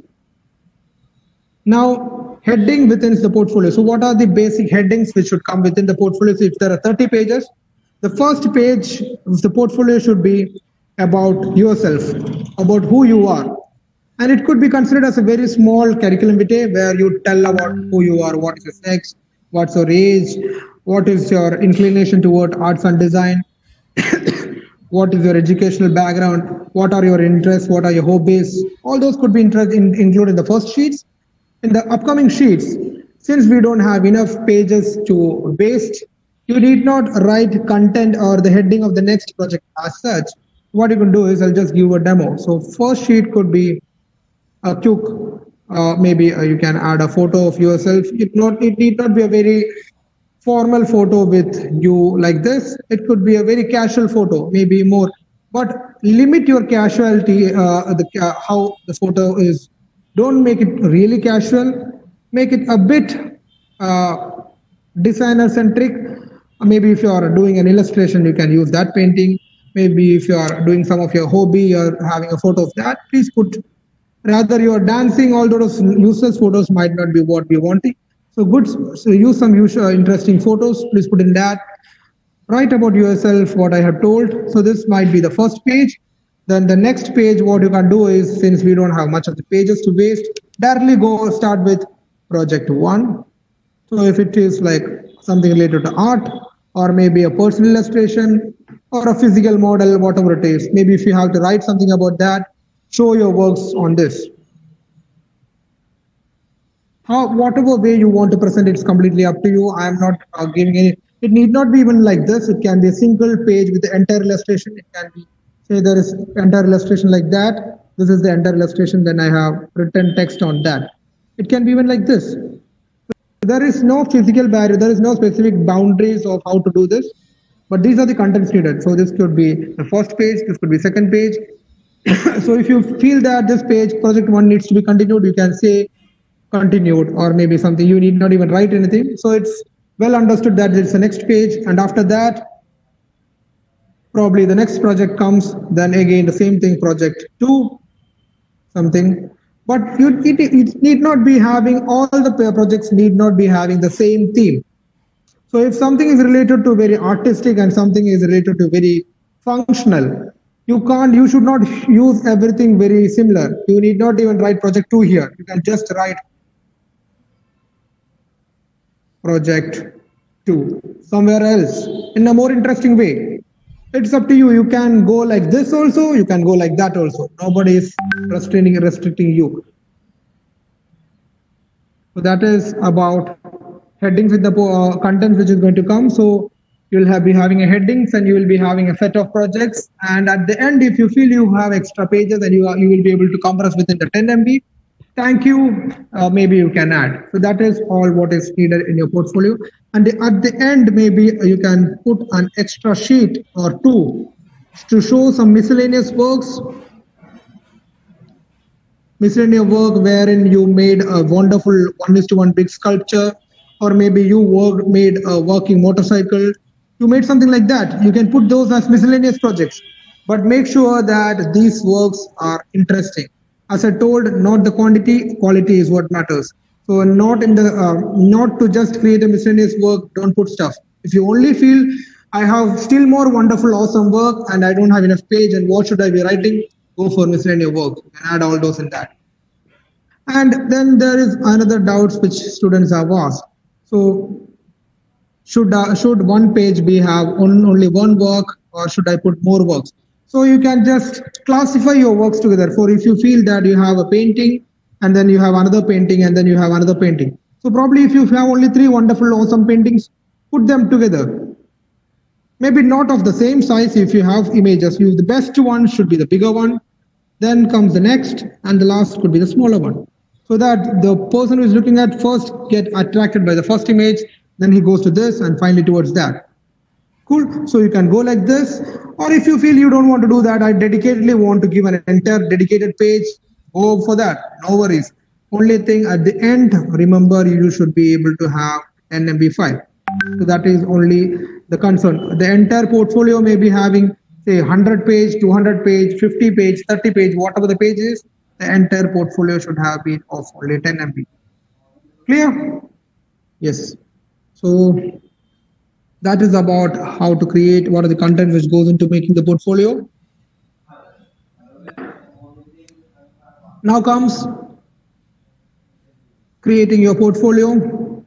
Now, heading within the portfolio. So what are the basic headings which should come within the portfolio? So if there are 30 pages, the first page of the portfolio should be about yourself, about who you are. And it could be considered as a very small curriculum vitae where you tell about who you are, what is your sex, what's your age, what is your inclination toward arts and design, what is your educational background, what are your interests, what are your hobbies. All those could be included in the first sheets. In the upcoming sheets, since we don't have enough pages to waste, you need not write content or the heading of the next project as such. What you can do is I'll just give a demo. So first sheet could be a quick, maybe you can add a photo of yourself. It need not be a very formal photo with you like this. It could be a very casual photo, maybe more, but limit your casualty, how the photo is. Don't make it really casual. Make it a bit designer centric. Maybe if you are doing an illustration, you can use that painting. Maybe if you are doing some of your hobby, you're having a photo of that, please put. Rather, you are dancing, all those useless photos might not be what we wanting. So good, so use some interesting photos, please put in that. Write about yourself, what I have told. So this might be the first page. Then the next page, what you can do is, since we don't have much of the pages to waste, directly go start with project 1. So if it is like something related to art, or maybe a personal illustration, or a physical model, whatever it is, maybe if you have to write something about that, show your works on this. Whatever way you want to present, it's completely up to you. I am not giving any. It need not be even like this. It can be a single page with the entire illustration. It can be, say there is entire illustration like that. This is the entire illustration. Then I have written text on that. It can be even like this. There is no physical barrier. There is no specific boundaries of how to do this. But these are the contents needed. So this could be the first page. This could be second page. So if you feel that this page, project 1 needs to be continued, you can say continued, or maybe something. You need not even write anything. So it's well understood that it's the next page, and after that, probably the next project comes. Then again the same thing, project 2, something. But it need not be having, all the projects need not be having the same theme. So if something is related to very artistic and something is related to very functional, you should not use everything very similar. You need not even write project 2 here. You can just write project 2 somewhere else in a more interesting way. It's up to you. You can go like this also, you can go like that also. Nobody is restricting you. So that is about headings with the content which is going to come. So you'll be having a headings, and you will be having a set of projects. And at the end, if you feel you have extra pages and you will be able to compress within the 10 MB, thank you, maybe you can add. So that is all what is needed in your portfolio. And at the end, maybe you can put an extra sheet or 2 to show some miscellaneous works. Miscellaneous work wherein you made a wonderful 1:1 big sculpture, or maybe you made a working motorcycle. You made something like that. You can put those as miscellaneous projects, but make sure that these works are interesting. As I told, not the quantity, quality is what matters. So not to just create a miscellaneous work, don't put stuff. If you only feel I have still more wonderful, awesome work and I don't have enough page, and what should I be writing? Go for miscellaneous work. You can add all those in that. And then there is another doubts which students have asked. So should one page be have only one work, or should I put more works? So you can just classify your works together. For if you feel that you have a painting, and then you have another painting, and then you have another painting. So probably if you have only 3 wonderful, awesome paintings, put them together. Maybe not of the same size. If you have images, use the best one, should be the bigger one. Then comes the next, and the last could be the smaller one. So that the person who is looking at first get attracted by the first image, then he goes to this, and finally towards that. Cool. So you can go like this, or if you feel you don't want to do that, I dedicatedly want to give an entire dedicated page, go for that. No worries. Only thing at the end, remember you should be able to have an MB file. So that is only the concern. The entire portfolio may be having, say, 100 page, 200 page, 50 page, 30 page, whatever the page is, the entire portfolio should have been of only 10 MB. Clear? Yes. So that is about how to create, what are the content which goes into making the portfolio. Now comes creating your portfolio.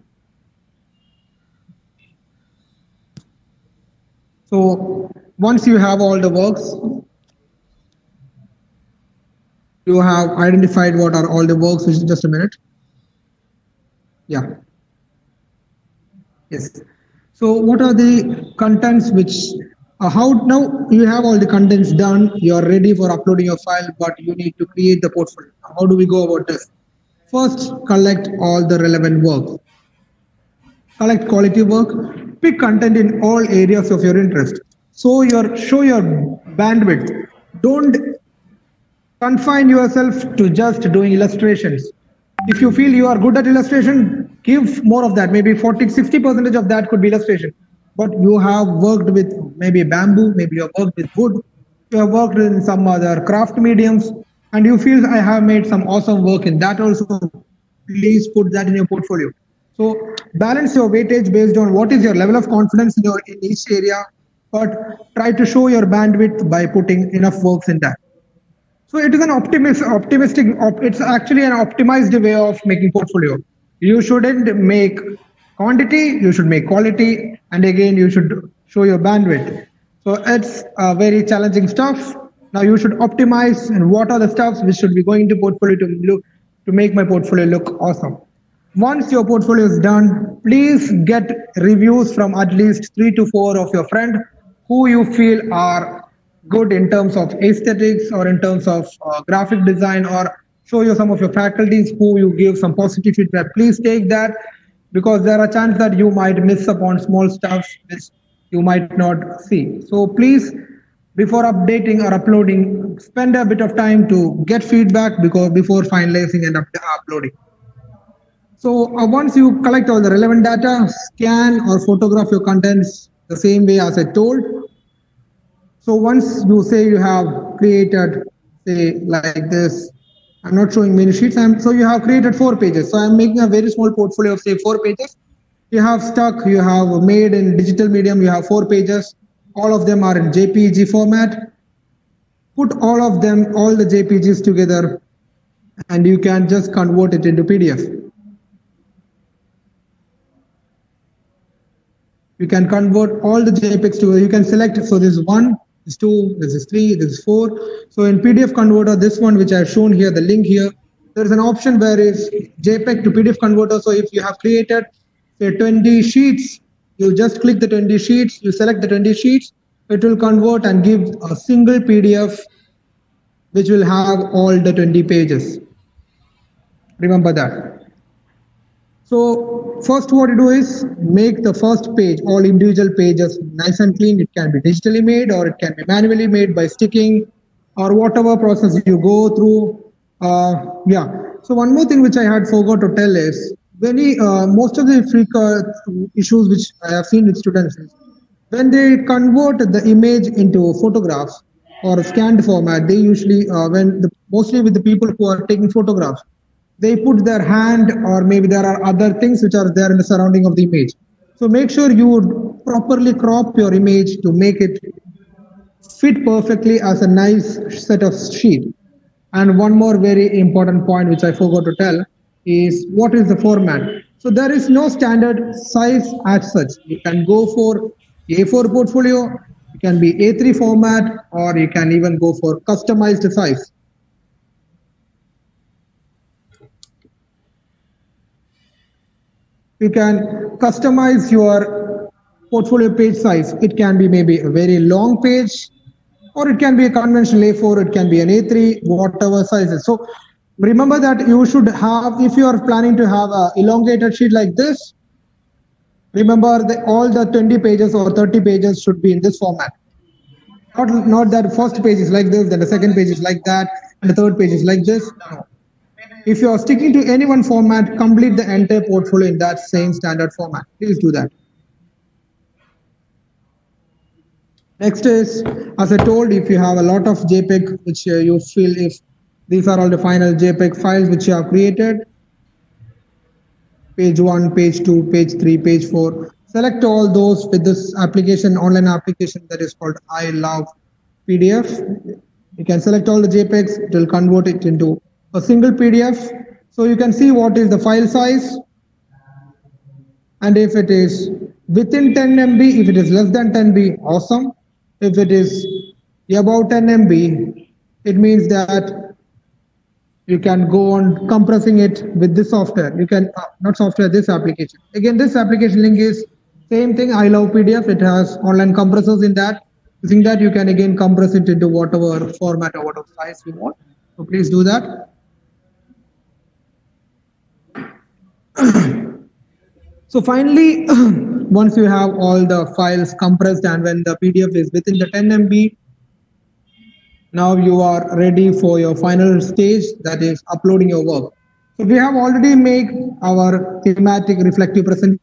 So once you have all the works, you have identified what are all the works, which is just a minute. Yeah. Yes. So what are the contents which, how now you have all the contents done, you are ready for uploading your file, but you need to create the portfolio. How do we go about this? First, collect all the relevant work. Collect quality work, pick content in all areas of your interest. So show your bandwidth. Don't confine yourself to just doing illustrations. If you feel you are good at illustration, give more of that. Maybe 40-60% of that could be illustration. But you have worked with maybe bamboo, maybe you have worked with wood, you have worked in some other craft mediums, and you feel I have made some awesome work in that also. Please put that in your portfolio. So balance your weightage based on what is your level of confidence in each area, but try to show your bandwidth by putting enough works in that. So it is an optimistic. It's actually an optimized way of making portfolio. You shouldn't make quantity. You should make quality, and again, you should show your bandwidth. So it's very challenging stuff. Now you should optimize, and what are the stuffs which should be going to portfolio to make my portfolio look awesome. Once your portfolio is done, please get reviews from at least 3 to 4 of your friends who you feel are good in terms of aesthetics or in terms of graphic design, or show you some of your faculties who you give some positive feedback. Please take that, because there are chances that you might miss upon small stuff which you might not see. So please, before updating or uploading, spend a bit of time to get feedback before finalizing and uploading. So once you collect all the relevant data, scan or photograph your contents the same way as I told. So once you say you have created, say like this, I'm not showing many sheets, so you have created 4 pages. So I'm making a very small portfolio of say 4 pages. You have you have made in digital medium, you have 4 pages. All of them are in JPG format. Put all of them, all the JPGs together, and you can just convert it into PDF. You can convert all the JPEGs to, you can select, so this is 1, this is 2, this is 3, this is 4. So in PDF converter, this one which I have shown here, the link here, there is an option where is JPEG to PDF converter. So if you have created say 20 sheets, you just click the 20 sheets, you select the 20 sheets, it will convert and give a single PDF which will have all the 20 pages. Remember that. So first what you do is make the first page, all individual pages nice and clean. It can be digitally made or it can be manually made by sticking or whatever process you go through. Yeah. So one more thing which I had forgot to tell is most of the issues which I have seen with students is when they convert the image into photographs or scanned format, they usually mostly with the people who are taking photographs, they put their hand, or maybe there are other things which are there in the surrounding of the image. So make sure you properly crop your image to make it fit perfectly as a nice set of sheet. And one more very important point which I forgot to tell is what is the format. So there is no standard size as such. You can go for A4 portfolio, you can be A3 format, or you can even go for customized size. You can customize your portfolio page size. It can be maybe a very long page, or it can be a conventional A4, it can be an A3, whatever sizes. So remember that you should have, if you are planning to have an elongated sheet like this, remember that all the 20 pages or 30 pages should be in this format. Not that first page is like this, then the second page is like that, and the third page is like this. No. If you are sticking to any one format, complete the entire portfolio in that same standard format. Please do that. Next is, as I told, if you have a lot of JPEG, which you feel if these are all the final JPEG files which you have created, page 1, page 2, page 3, page 4. Select all those with this application, online application that is called I Love PDF. You can select all the JPEGs, it will convert it into a single PDF. So you can see what is the file size, and if it is within 10 MB, if it is less than 10 MB, awesome. If it is above 10 MB, it means that you can go on compressing it with this software. You can not software, this application. Again, this application link is same thing. I Love PDF. It has online compressors in that. Using that, you can again compress it into whatever format or whatever size you want. So please do that. So finally, once you have all the files compressed and when the PDF is within the 10 MB, now you are ready for your final stage, that is uploading your work. So we have already made our thematic reflective presentation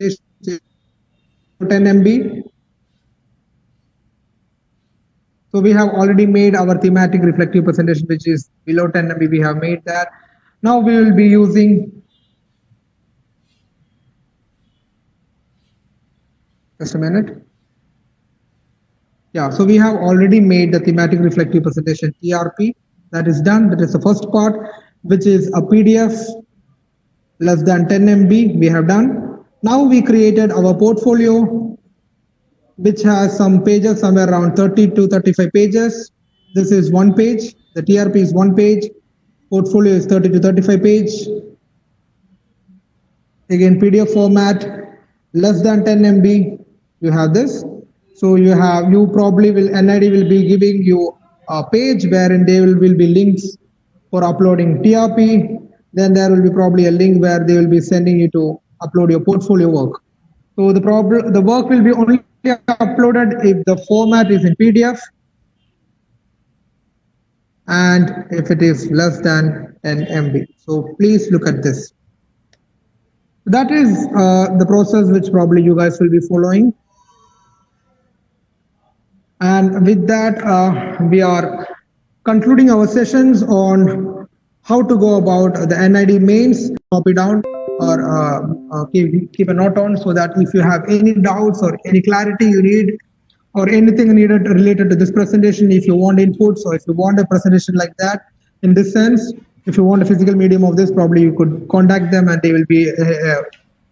10 MB. So we have already made our thematic reflective presentation, which is below 10 MB. We have made that. Now we will be using, just a minute. Yeah, so we have already made the thematic reflective presentation TRP. That is done. That is the first part, which is a PDF less than 10 MB. We have done. Now we created our portfolio, which has some pages, somewhere around 30 to 35 pages. This is one page. The TRP is one page. Portfolio is 30 to 35 page. Again, PDF format, less than 10 MB. You have this. So you probably will, NID will be giving you a page wherein there will be links for uploading TRP. Then there will be probably a link where they will be sending you to upload your portfolio work. So the work will be only uploaded if the format is in PDF and if it is less than 10 MB. So please look at this. That is the process which probably you guys will be following. And with that, we are concluding our sessions on how to go about the NID mains. Copy down or keep a note on, so that if you have any doubts or any clarity you need or anything needed related to this presentation, if you want inputs or if you want a presentation like that, in this sense, if you want a physical medium of this, probably you could contact them and they will be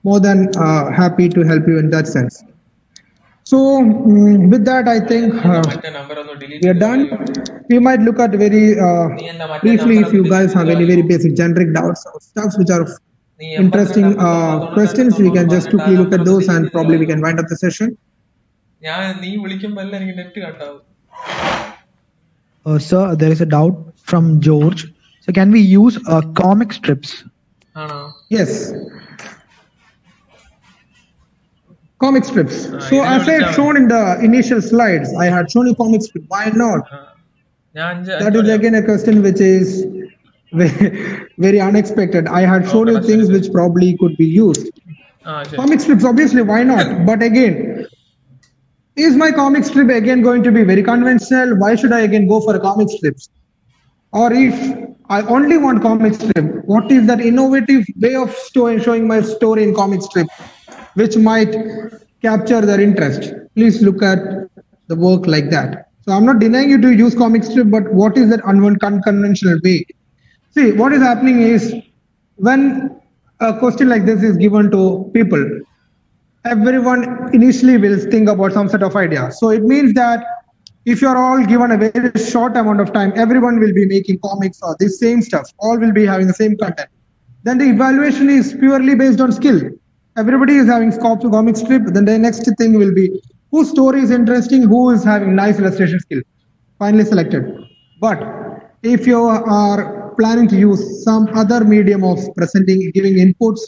more than happy to help you in that sense. So with that, I think we are done. We might look at very briefly, if you guys have any very basic generic doubts or stuff which are interesting questions, we can just quickly look at those and probably we can wind up the session. Sir, there is a doubt from George. So can we use comic strips? Yes. Comic strips. So as I had shown in the initial slides, I had shown you comic strip. Why not? That is again a question which is very unexpected. I had shown you things which probably could be used. Comic strips, obviously, why not? But again, is my comic strip again going to be very conventional? Why should I again go for a comic strips? Or if I only want comic strip, what is that innovative way of showing my story in comic strip, which might capture their interest? Please look at the work like that. So I'm not denying you to use comic strip, but what is that unconventional way? See, what is happening is when a question like this is given to people, everyone initially will think about some set of idea. So it means that if you're all given a very short amount of time, everyone will be making comics or the same stuff, all will be having the same content. Then the evaluation is purely based on skill. Everybody is having comic strip, then the next thing will be whose story is interesting, who is having nice illustration skill, finally selected. But if you are planning to use some other medium of presenting, giving inputs,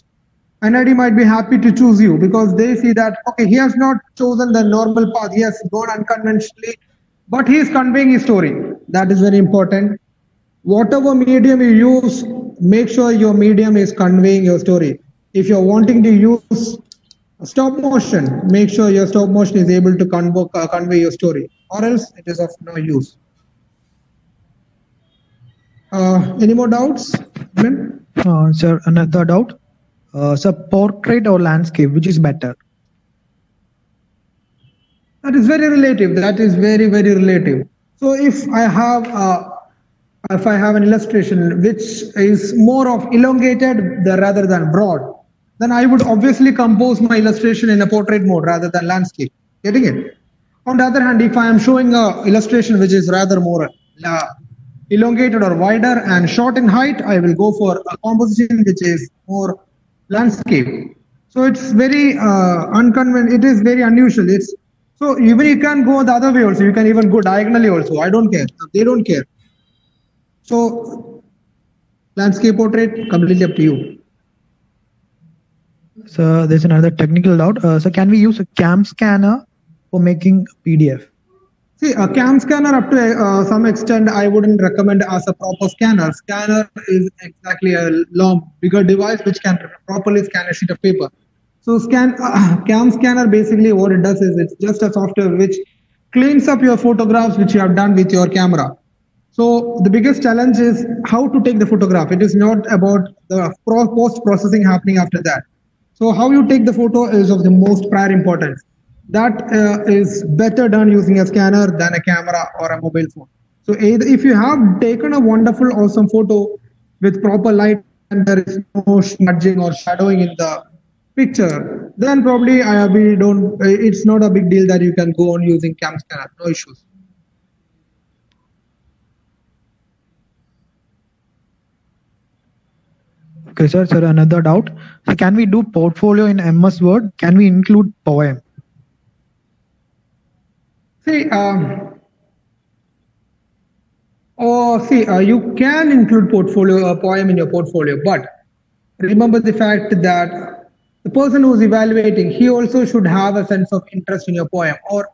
NID might be happy to choose you because they see that, okay, he has not chosen the normal path, he has gone unconventionally, but he is conveying his story. That is very important. Whatever medium you use, make sure your medium is conveying your story. If you're wanting to use stop motion, make sure your stop motion is able to convey your story, or else it is of no use. Any more doubts? Sir, another doubt. Sir, portrait or landscape, which is better? That is very relative. That is very, very relative. So if I have an illustration which is more of elongated rather than broad, then I would obviously compose my illustration in a portrait mode rather than landscape. Getting it? On the other hand, if I am showing a illustration which is rather more elongated or wider and short in height, I will go for a composition which is more landscape. So it's very unconventional. It is very unusual. So even you can go the other way also. You can even go diagonally also. I don't care. They don't care. So landscape, portrait, completely up to you. So there's another technical doubt. So can we use a cam scanner for making PDF? See, a cam scanner up to some extent I wouldn't recommend as a proper scanner. Scanner is exactly a long, bigger device which can properly scan a sheet of paper. So cam scanner basically what it does is it's just a software which cleans up your photographs which you have done with your camera. So the biggest challenge is how to take the photograph. It is not about the post-processing happening after that. So how you take the photo is of the most prior importance. That is better done using a scanner than a camera or a mobile phone. So either if you have taken a wonderful, awesome photo with proper light and there is no smudging or shadowing in the picture, then probably it's not a big deal that you can go on using cam scanner. No issues. Okay, sir. Sir, another doubt. So can we do portfolio in MS Word? Can we include poem? See, you can include poem in your portfolio, but remember the fact that the person who's evaluating, he also should have a sense of interest in your poem. Or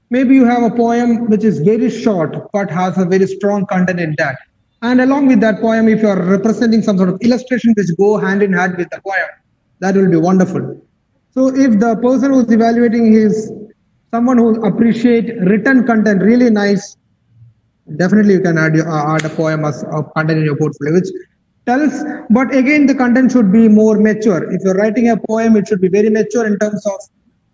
maybe you have a poem which is very short but has a very strong content in that. And along with that poem, if you are representing some sort of illustration which go hand in hand with the poem, that will be wonderful. So if the person who's evaluating is someone who appreciate written content really nice, definitely you can add a poem as content in your portfolio, which tells, but again the content should be more mature. If you're writing a poem, it should be very mature in terms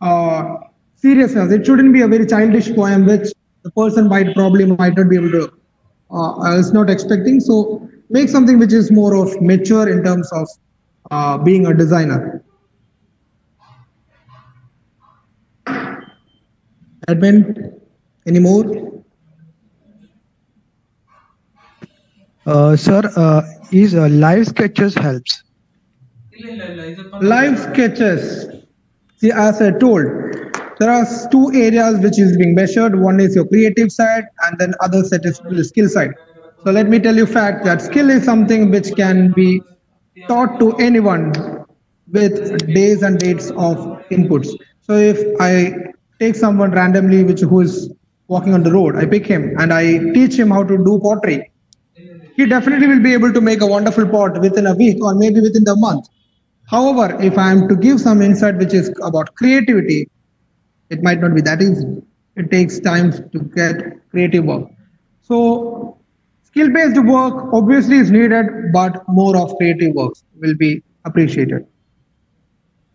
of seriousness. It shouldn't be a very childish poem which the person might not be able to is not expecting. So make something which is more of mature in terms of being a designer. Admin, any more? Sir, is live sketches helps? Live sketches. See, as I told, there are two areas which is being measured. One is your creative side, and then other set is the skill side. So let me tell you fact that skill is something which can be taught to anyone with days and dates of inputs. So if I take someone randomly who is walking on the road, I pick him and I teach him how to do pottery. He definitely will be able to make a wonderful pot within a week or maybe within the month. However, if I am to give some insight which is about creativity, it might not be that easy. It takes time to get creative work. So skill-based work obviously is needed, but more of creative works will be appreciated.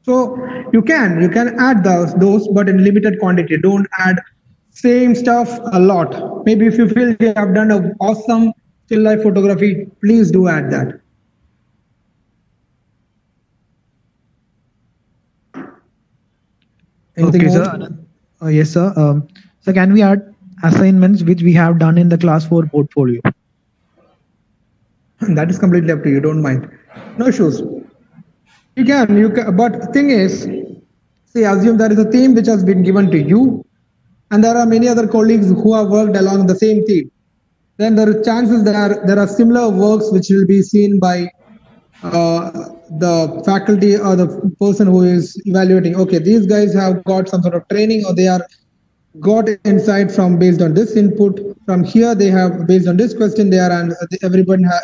So you can add those, but in limited quantity. Don't add same stuff a lot. Maybe if you feel you have done an awesome still life photography, please do add that. Anything okay, sir. Yes, sir. So can we add assignments which we have done in the class 4 portfolio? That is completely up to you. Don't mind. No issues. You can. But the thing is, see, assume there is a theme which has been given to you, and there are many other colleagues who have worked along the same theme. Then there are chances that there are similar works which will be seen by the faculty or the person who is evaluating. Okay, these guys have got some sort of training, or they are got insight from based on this input. From here, they have based on this question. They are, and everyone had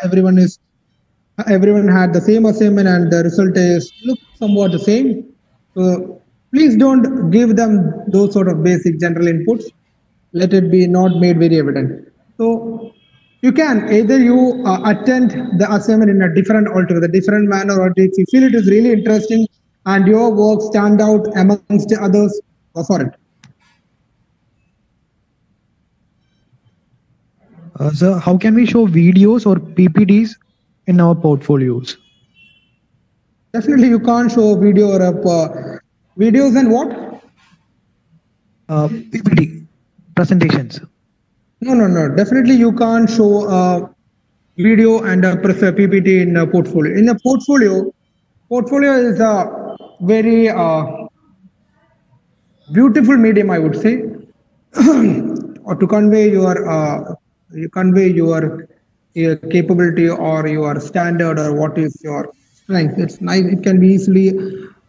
the same assignment, and the result is look somewhat the same. So please don't give them those sort of basic general inputs. Let it be not made very evident. So You can either you attend the assignment in a different altogether different manner, or if you feel it is really interesting and your work stand out amongst the others, go for it. Sir, how can we show videos or PPTs in our portfolios? Definitely you can't show video or videos and what? PPT presentations. No. Definitely you can't show video and press a PPT in a portfolio. In a portfolio is a very beautiful medium, I would say, or to convey your capability or your standard or what is your strength. It's nice. It can be easily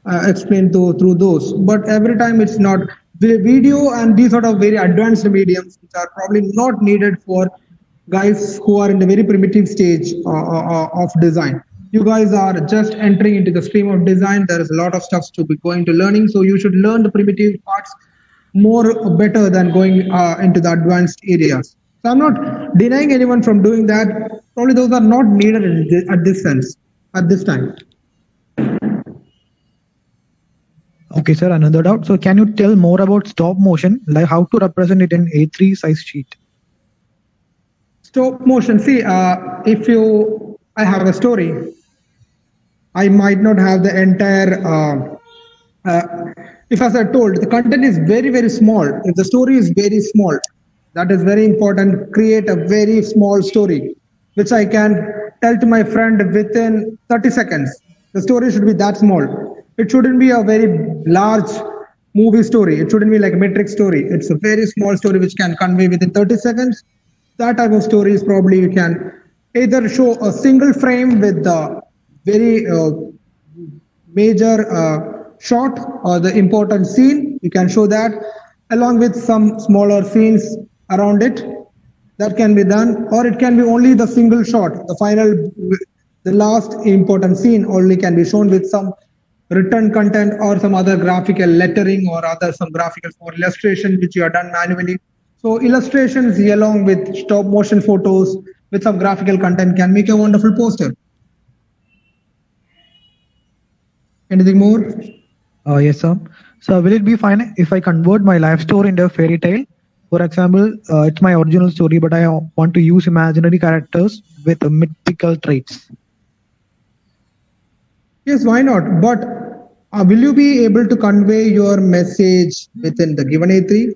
explained through those, but every time it's not. The video and these sort of very advanced mediums, which are probably not needed for guys who are in the very primitive stage of design. You guys are just entering into the stream of design. There is a lot of stuff to be going to learning, so you should learn the primitive parts more better than going into the advanced areas. So I'm not denying anyone from doing that. Probably those are not needed at this sense at this time. Okay, sir. Another doubt. So, can you tell more about stop motion, like how to represent it in A3 size sheet? Stop motion. See, I have a story, I might not have the entire. If, as I told, the content is very small. If the story is very small, that is very important. Create a very small story, which I can tell to my friend within 30 seconds. The story should be that small. It shouldn't be a very large movie story. It shouldn't be like a metric story. It's a very small story which can convey within 30 seconds. That type of stories probably you can either show a single frame with the very major shot or the important scene. You can show that along with some smaller scenes around it. That can be done, or it can be only the single shot, the final, the last important scene only can be shown with some written content or some other graphical lettering or other some graphical for illustration which you have done manually. So illustrations along with stop motion photos with some graphical content can make a wonderful poster. Anything more? Yes, sir. So, will it be fine if I convert my life story into a fairy tale? For example, it's my original story, but I want to use imaginary characters with mythical traits. Yes, why not? But will you be able to convey your message within the given A3?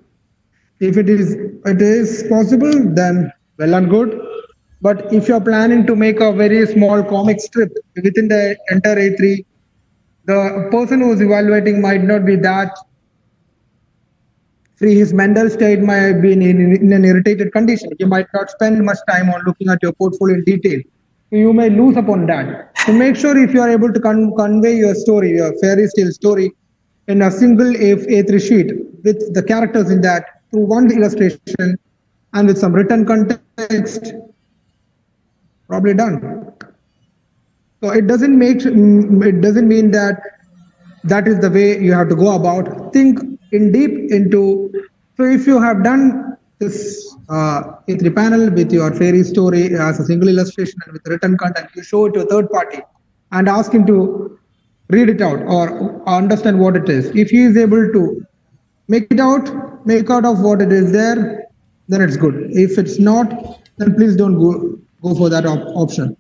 If it is possible, then well and good. But if you're planning to make a very small comic strip within the entire A3, the person who's evaluating might not be that free. His mental state might be in an irritated condition. He might not spend much time on looking at your portfolio in detail. You may lose upon that. So make sure if you are able to convey your story, your fairy tale story, in a single A3 sheet with the characters in that through one illustration and with some written context, probably done. So it doesn't mean that that is the way you have to go about. Think in deep into. So if you have done this A3 panel with your fairy story as a single illustration and with written content, you show it to a third party and ask him to read it out or understand what it is. If he is able to make out of what it is there, then it's good. If it's not, then please don't go for that option.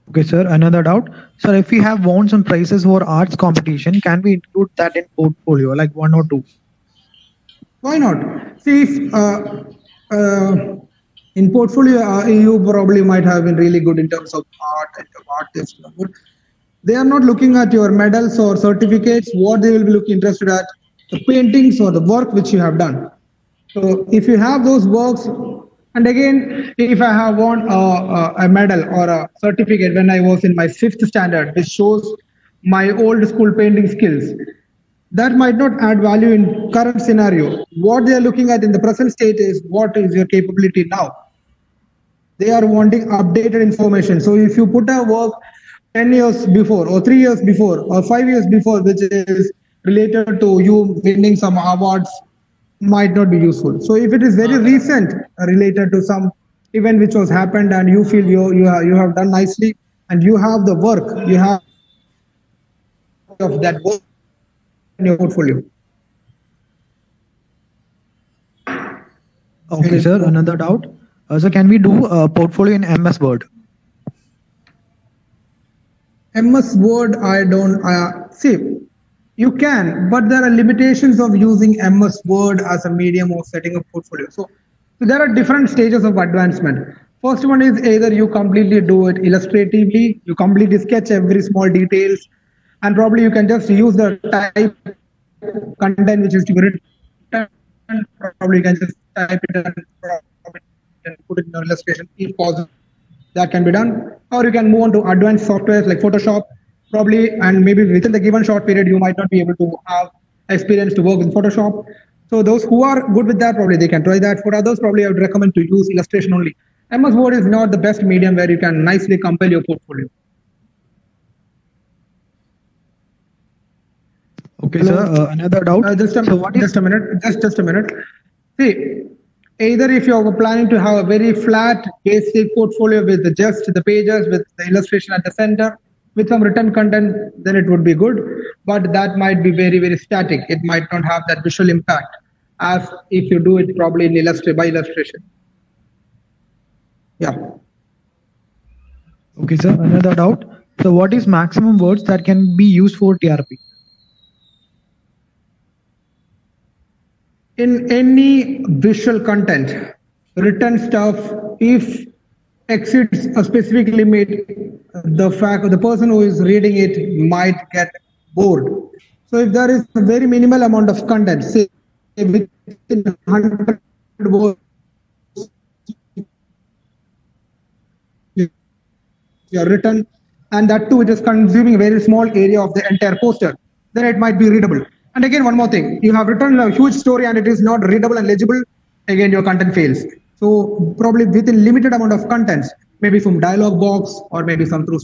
Okay, sir. Another doubt. Sir, if we have won some prizes for arts competition, can we include that in portfolio, like 1 or 2? Why not? See, if, in portfolio, you probably might have been really good in terms of art and artists. They are not looking at your medals or certificates. What they will be looking interested at, the paintings or the work which you have done. So if you have those works, and again, if I have won a medal or a certificate when I was in my 5th standard, which shows my old school painting skills, that might not add value in current scenario. What they are looking at in the present state is what is your capability now. They are wanting updated information. So if you put a work 10 years before or 3 years before or 5 years before, which is related to you winning some awards might not be useful. So if it is very recent related to some event which was happened and you feel you have done nicely and you have the work, you have the copy of that work in your portfolio. Okay, sir. Another doubt. So can we do a portfolio in MS Word? MS Word, I don't see. You can, but there are limitations of using MS Word as a medium of setting a portfolio. So there are different stages of advancement. First one is either you completely do it illustratively, you completely sketch every small details, and probably you can just use the type content which is to be written. Probably you can just type it and put it in your illustration if possible. That can be done, or you can move on to advanced softwares like Photoshop, probably, and maybe within the given short period you might not be able to have experience to work with Photoshop. So those who are good with that, probably they can try that. For others, probably I would recommend to use illustration only. MS Word is not the best medium where you can nicely compile your portfolio. Okay, sir. Another doubt. Just a minute. See, either if you're planning to have a very flat, basic portfolio with just the pages, with the illustration at the center, with some written content, then it would be good. But that might be very, very static. It might not have that visual impact as if you do it probably in by illustration. Yeah. Okay, sir. Another doubt. So what is maximum words that can be used for TRP? In any visual content, written stuff, if exceeds a specific limit, the person who is reading it might get bored. So if there is a very minimal amount of content, say within 100 words, you are written, and that too it is consuming a very small area of the entire poster, then it might be readable. And again, one more thing, you have written a huge story and it is not readable and legible, again your content fails. So probably within limited amount of contents, maybe from dialog box or maybe some through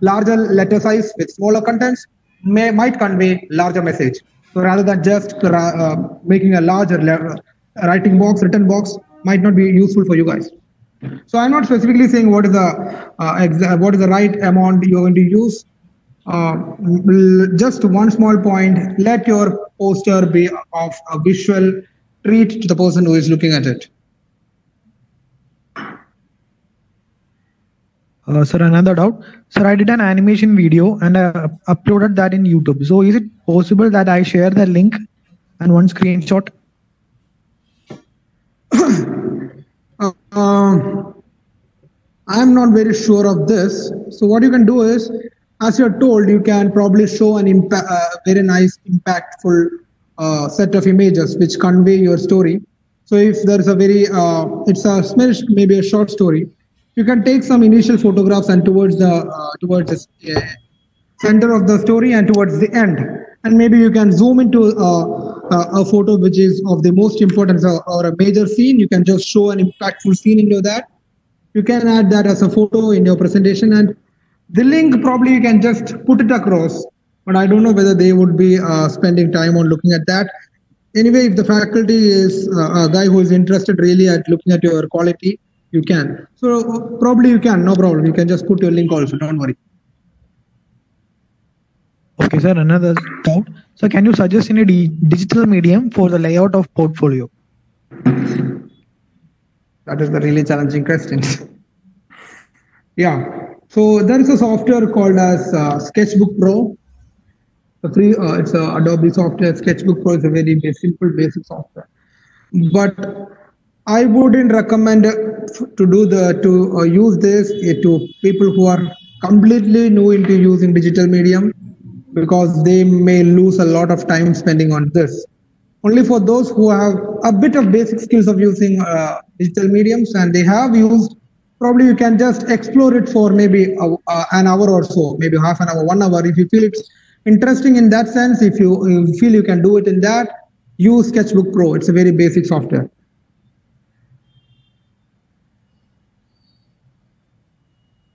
larger letter size with smaller contents might convey larger message. So rather than just making a larger written box might not be useful for you guys. So I'm not specifically saying what is the right amount you're going to use. Just one small point, let your poster be of a visual treat to the person who is looking at it. Sir, another doubt. Sir, I did an animation video and I uploaded that in YouTube. So is it possible that I share the link and one screenshot? I'm not very sure of this. So what you can do is, as you're told, you can probably show an very nice, impactful set of images which convey your story. So if there's a it's a maybe a short story, you can take some initial photographs and towards the center of the story and towards the end, and maybe you can zoom into a photo which is of the most importance or a major scene. You can just show an impactful scene into that. You can add that as a photo in your presentation, and the link probably you can just put it across, but I don't know whether they would be spending time on looking at that. Anyway, if the faculty is a guy who is interested really at looking at your quality, you can. So probably you can, no problem. You can just put your link also, don't worry. Okay, sir, another doubt. So can you suggest any digital medium for the layout of portfolio? That is the really challenging question. Yeah, so there is a software called as Sketchbook Pro. It's a Adobe software. Sketchbook Pro is a very simple, basic software. But I wouldn't recommend to use this to people who are completely new into using digital medium, because they may lose a lot of time spending on this. Only for those who have a bit of basic skills of using digital mediums and they have used, probably you can just explore it for maybe an hour or so, maybe half an hour, 1 hour. If you feel it's interesting in that sense, if you feel you can do it in that, use Sketchbook Pro. It's a very basic software.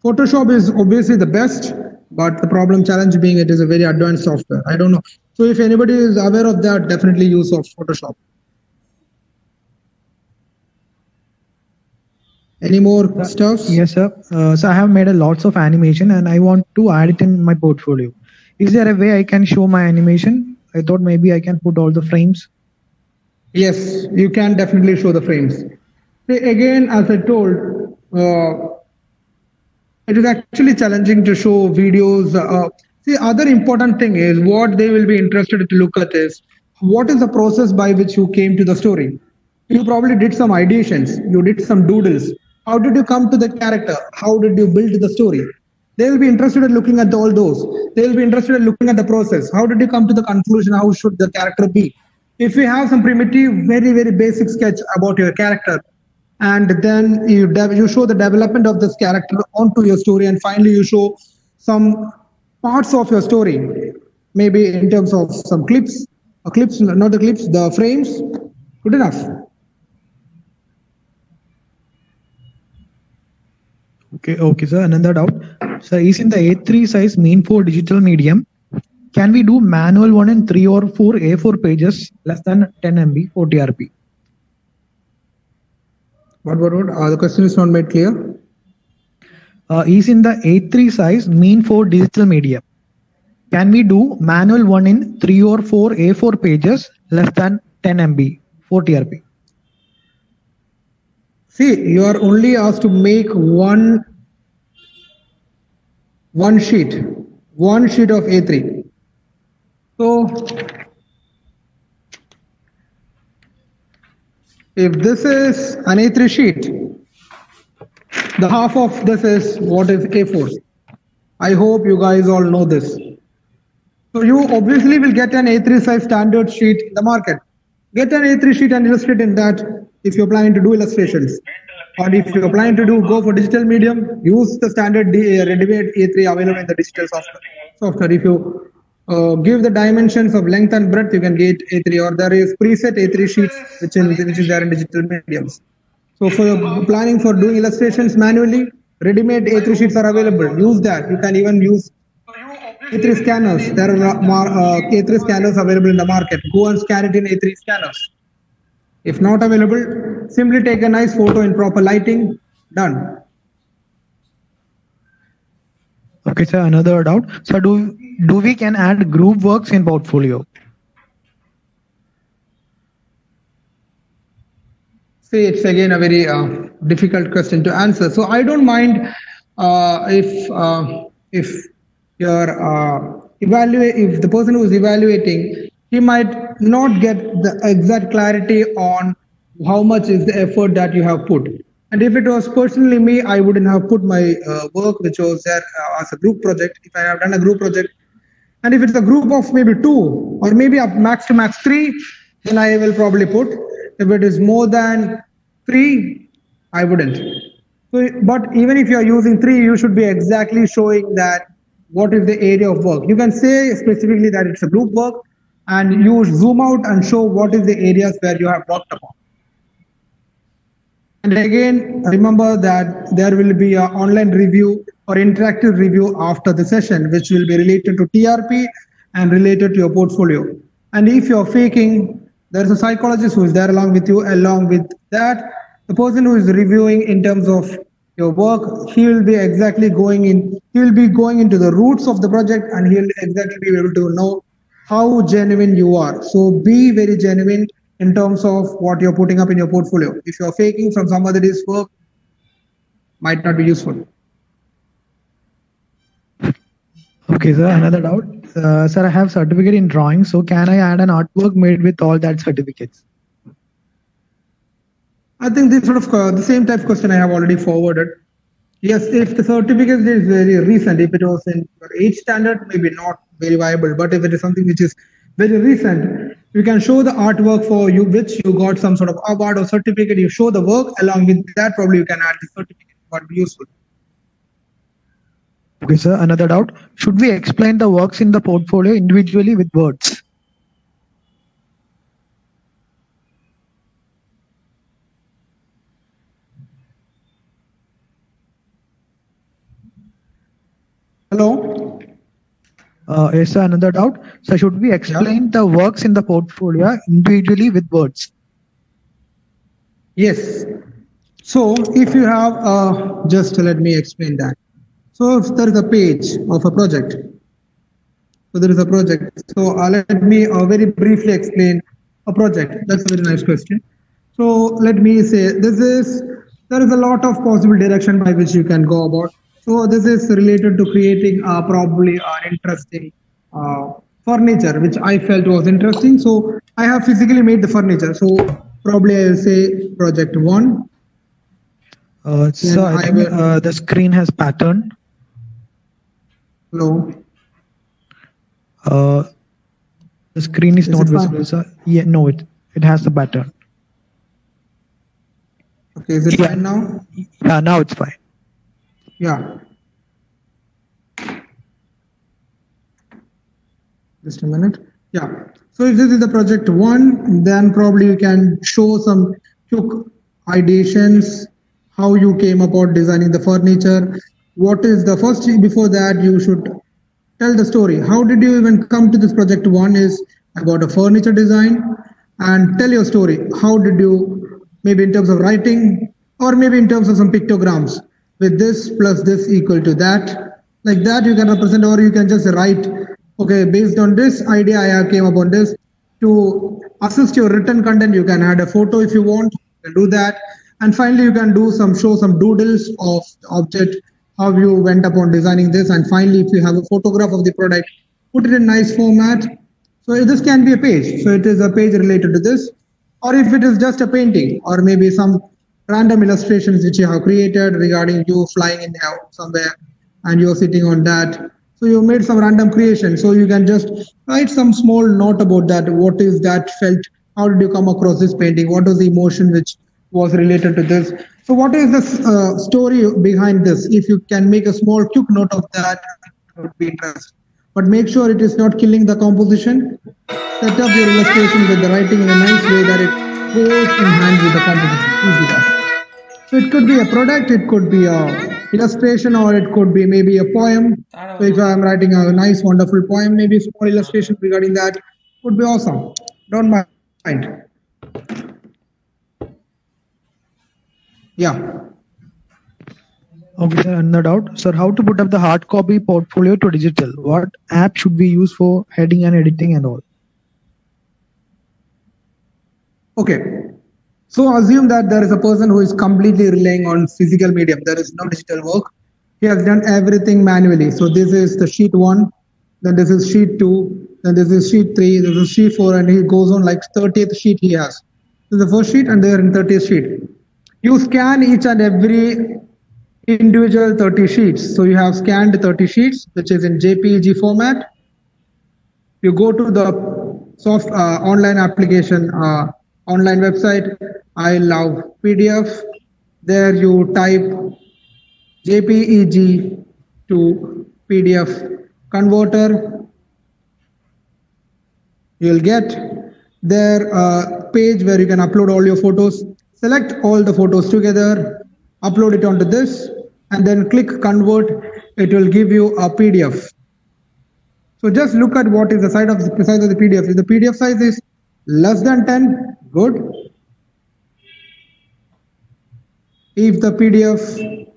Photoshop is obviously the best, but the challenge being it is a very advanced software. I don't know. So if anybody is aware of that, definitely use Photoshop. Any more stuffs? Yes, sir. So I have made a lots of animation and I want to add it in my portfolio. Is there a way I can show my animation? I thought maybe I can put all the frames. Yes, you can definitely show the frames. See, again, as I told, it is actually challenging to show videos. See, other important thing is what they will be interested to look at is what is the process by which you came to the story. You probably did some ideations, you did some doodles. How did you come to the character? How did you build the story? They will be interested in looking at all those. They will be interested in looking at the process. How did you come to the conclusion? How should the character be? If we have some primitive, very basic sketch about your character, and then you show the development of this character onto your story, and finally you show some parts of your story, maybe in terms of some clips, not the clips, the frames. Good enough. Okay, sir. Another doubt. Sir, is in the A3 size mean for digital medium? Can we do manual one in 3 or 4 A4 pages less than 10 MB for TRP? What? The question is not made clear. Is in the A3 size mean for digital medium? Can we do manual one in 3 or 4 A4 pages less than 10 MB for TRP? See, you are only asked to make one sheet of A3. So if this is an A3 sheet, the half of this is what is A4. I hope you guys all know this. So you obviously will get an A3 size standard sheet in the market. Get an A3 sheet and illustrate in that if you're planning to do illustrations. Or if you're planning to go for digital medium, use the standard ready-made A3 available in the digital software. If you give the dimensions of length and breadth, you can get A3, or there is preset A3 sheets which is there in digital mediums. So for your planning for doing illustrations manually, ready-made A3 sheets are available. Use that. You can even use A3 scanners. There are A3 scanners available in the market. Go and scan it in A3 scanners. If not available, simply take a nice photo in proper lighting. Done. Okay, sir. Another doubt. So do we can add group works in portfolio? See, it's again a very difficult question to answer. So I don't mind if you're if the person who is evaluating, he might not get the exact clarity on how much is the effort that you have put. And if it was personally me, I wouldn't have put my work which was there as a group project. If I have done a group project, and if it's a group of maybe 2 or maybe up max to max 3, then I will probably put. If it is more than 3, I wouldn't. So, but even if you are using 3, you should be exactly showing that what is the area of work. You can say specifically that it's a group work, and you zoom out and show what is the areas where you have worked upon. And again, remember that there will be an online review or interactive review after the session, which will be related to TRP and related to your portfolio. And if you're faking, there's a psychologist who is there along with you. Along with that, the person who is reviewing in terms of your work, he will be exactly going into the roots of the project, and he'll exactly be able to know how genuine you are. So be very genuine in terms of what you're putting up in your portfolio. If you're faking from somebody's work, might not be useful. Okay, sir. Another doubt. Sir, I have certificate in drawing, so can I add an artwork made with all that certificates? I think this sort of the same type of question I have already forwarded. Yes, if the certificate is very recent, if it was in your age standard, maybe not very viable. But if it is something which is very recent, you can show the artwork for you, which you got some sort of award or certificate. You show the work, along with that, probably you can add the certificate. What be useful. Okay, sir. Another doubt. Should we explain the works in the portfolio individually with words? Hello? Yes, sir. Another doubt. So should we explain the works in the portfolio individually with words? Yes. So if you have, just let me explain that. So if there is a page of a project, so there is a project. So let me very briefly explain a project. That's a very nice question. So let me say there is a lot of possible direction by which you can go about. So this is related to creating probably an interesting furniture, which I felt was interesting. So I have physically made the furniture. So probably I will say project one. So I think the screen has pattern. Hello. The screen is not visible, sir. Yeah, no, it has the pattern. Okay, is it fine now? Yeah, now it's fine. Yeah. Just a minute. Yeah. So if this is the project one, then probably you can show some quick ideations, how you came about designing the furniture. What is the first thing before that you should tell the story. How did you even come to this project? One is about a furniture design and tell your story. How did you, maybe in terms of writing or maybe in terms of some pictograms with this plus this equal to that. Like that you can represent, or you can just write, okay, based on this idea I came upon this. To assist your written content, you can add a photo if you want, you can do that. And finally you can show some doodles of object, how you went upon designing this. And finally, if you have a photograph of the product, put it in nice format. So this can be a page. So it is a page related to this. Or if it is just a painting, or maybe some random illustrations which you have created regarding you flying in somewhere and you're sitting on that. So you made some random creation. So you can just write some small note about that. What is that felt? How did you come across this painting? What was the emotion which was related to this? So what is the story behind this? If you can make a small quick note of that, would be interesting. But make sure it is not killing the composition. Set up your illustration with the writing in a nice way that it goes in hand with the composition. Please do that. So it could be a product, it could be a illustration, or it could be maybe a poem. So if I'm writing a nice, wonderful poem, maybe small illustration regarding that would be awesome. Don't mind. Yeah. Okay, sir, no doubt. Sir, how to put up the hard copy portfolio to digital? What app should we use for heading and editing and all? Okay. So assume that there is a person who is completely relying on physical medium. There is no digital work. He has done everything manually. So this is the sheet one, then this is sheet two, then this is sheet three, this is sheet four, and he goes on like 30th sheet he has. This is the first sheet and they are in 30th sheet. You scan each and every individual 30 sheets. So you have scanned 30 sheets, which is in JPEG format. You go to the online application, online website, I love PDF. There you type JPEG to PDF converter. You'll get there a page where you can upload all your photos. Select all the photos together, upload it onto this, and then click convert. It will give you a PDF. So just look at what is the size of the PDF. If the PDF size is less than 10, good. If the PDF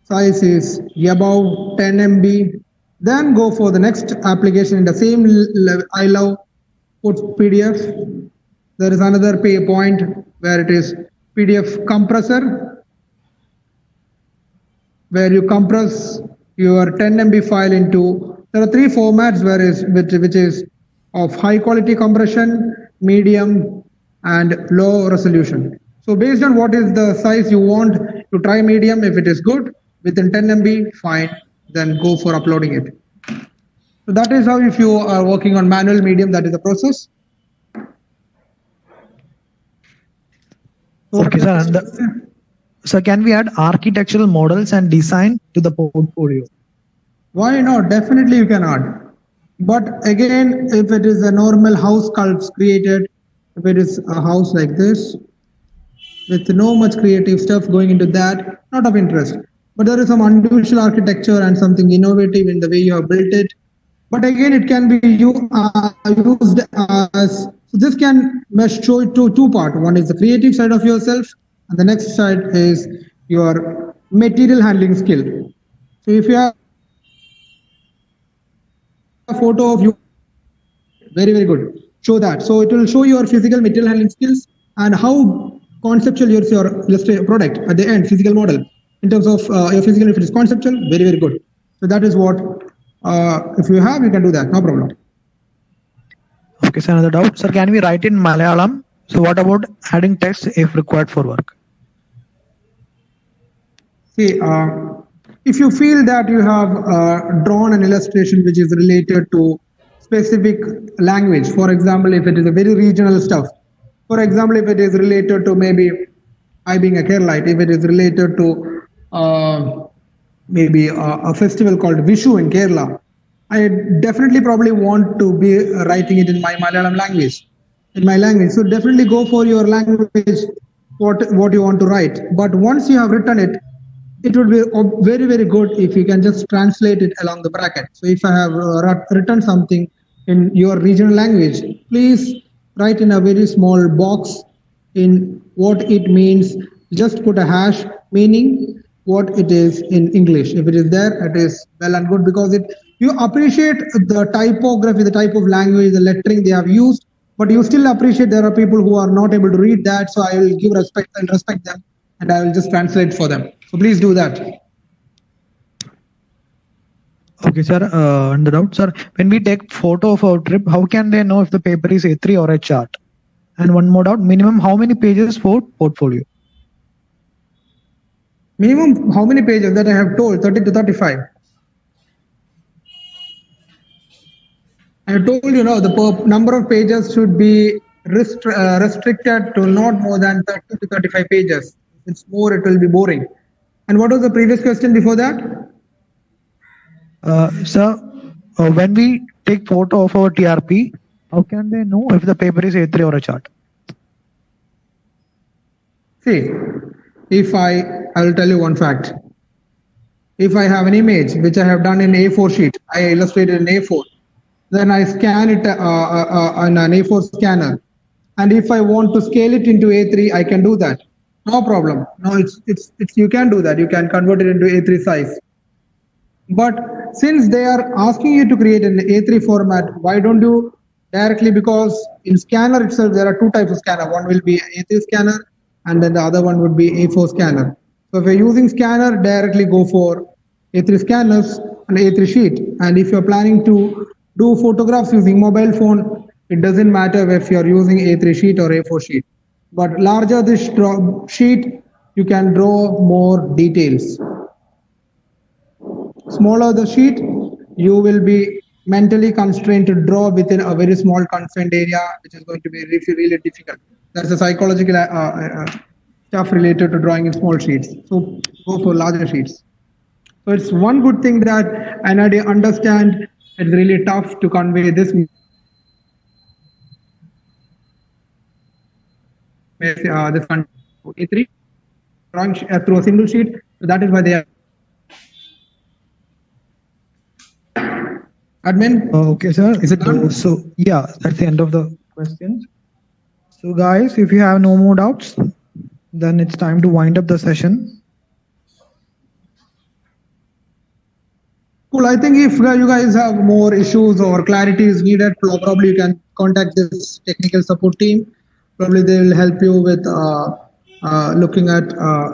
size is above 10 MB, then go for the next application in the same I love put PDF. There is another point where it is PDF compressor, where you compress your 10 MB file into, there are three formats which is of high quality compression, medium, and low resolution. So based on what is the size you want, to try medium. If it is good within 10 MB, fine, then go for uploading it. So that is how, if you are working on manual medium, that is the process. Okay, sir. And so can we add architectural models and design to the portfolio? Why not? Definitely you can add. But again, if it is a normal house sculpts created, if it is a house like this, with no much creative stuff going into that, not of interest. But there is some unusual architecture and something innovative in the way you have built it. But again, it can be used as, so this can mesh show it to two parts. One is the creative side of yourself, And the next side is your material handling skill. So if you have a photo of you, very very good. Show that. So it will show your physical material handling skills and how conceptual your product at the end, physical model. In terms of your physical, if it is conceptual, very very good. So that is what, if you have, you can do that, no problem. Okay, sir, another doubt. Sir, can we write in Malayalam? So what about adding text if required for work? See, if you feel that you have drawn an illustration which is related to specific language, for example, if it is a very regional stuff, for example, if it is related to maybe, I being a Keralite, if it is related to maybe a festival called Vishu in Kerala, I definitely probably want to be writing it in my Malayalam language, in my language. So definitely go for your language, what you want to write. But once you have written it, it would be very very good if you can just translate it along the bracket. So if I have written something in your regional language, please write in a very small box in what it means. Just put a hash meaning what it is in English. If it is there, it is well and good, because you appreciate the typography, the type of language, the lettering they have used, but you still appreciate there are people who are not able to read that. So I will give respect and respect them, and I will just translate for them. So please do that. Okay, sir. No doubt, sir. When we take photo of our trip, how can they know if the paper is A3 or a chart? And one more doubt: minimum how many pages for portfolio? Minimum how many pages that I have told? 30 to 35. I told you now the number of pages should be restricted to not more than 30 to 35 pages. If it's more, it will be boring. And what was the previous question before that? Sir, when we take photo of our TRP, how can they know if the paper is A3 or a chart? See, if I will tell you one fact. If I have an image which I have done in A4 sheet, I illustrated in A4, then I scan it on an A4 scanner. And if I want to scale it into A3, I can do that. No problem. No, it's you can do that. You can convert it into A3 size. But since they are asking you to create an A3 format, why don't you directly, because in scanner itself, there are two types of scanner. One will be A3 scanner, and then the other one would be A4 scanner. So if you're using scanner, directly go for A3 scanners and A3 sheet. And if you're planning to do photographs using mobile phone, it doesn't matter if you're using A3 sheet or A4 sheet. But larger this sheet, you can draw more details. Smaller the sheet, you will be mentally constrained to draw within a very small confined area, which is going to be really difficult. That's a psychological stuff related to drawing in small sheets. So go for larger sheets. So it's one good thing that NID understand. It's really tough to convey this. This A3 drawing through a single sheet. So that is why they are. Admin. Okay, sir. Is it done? So yeah, that's the end of the questions. So guys, if you have no more doubts, then it's time to wind up the session. Cool. I think if you guys have more issues or clarity is needed, probably you can contact this technical support team. Probably they will help you with looking at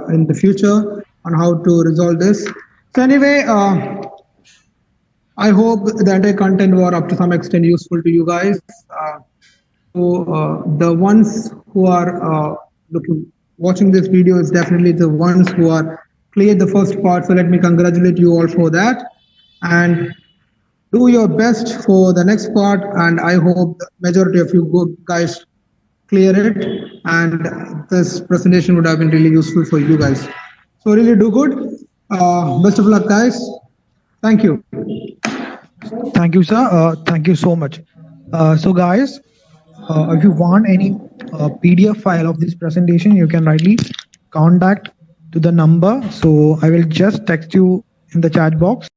in the future on how to resolve this. So anyway, I hope the entire content were up to some extent useful to you guys. So the ones who are watching this video is definitely the ones who are cleared the first part. So let me congratulate you all for that, and do your best for the next part. And I hope the majority of you guys clear it, and this presentation would have been really useful for you guys. So really do good. Best of luck, guys. Thank you. Thank you, sir. Thank you so much. So guys, if you want any PDF file of this presentation, you can write contact to the number. So I will just text you in the chat box.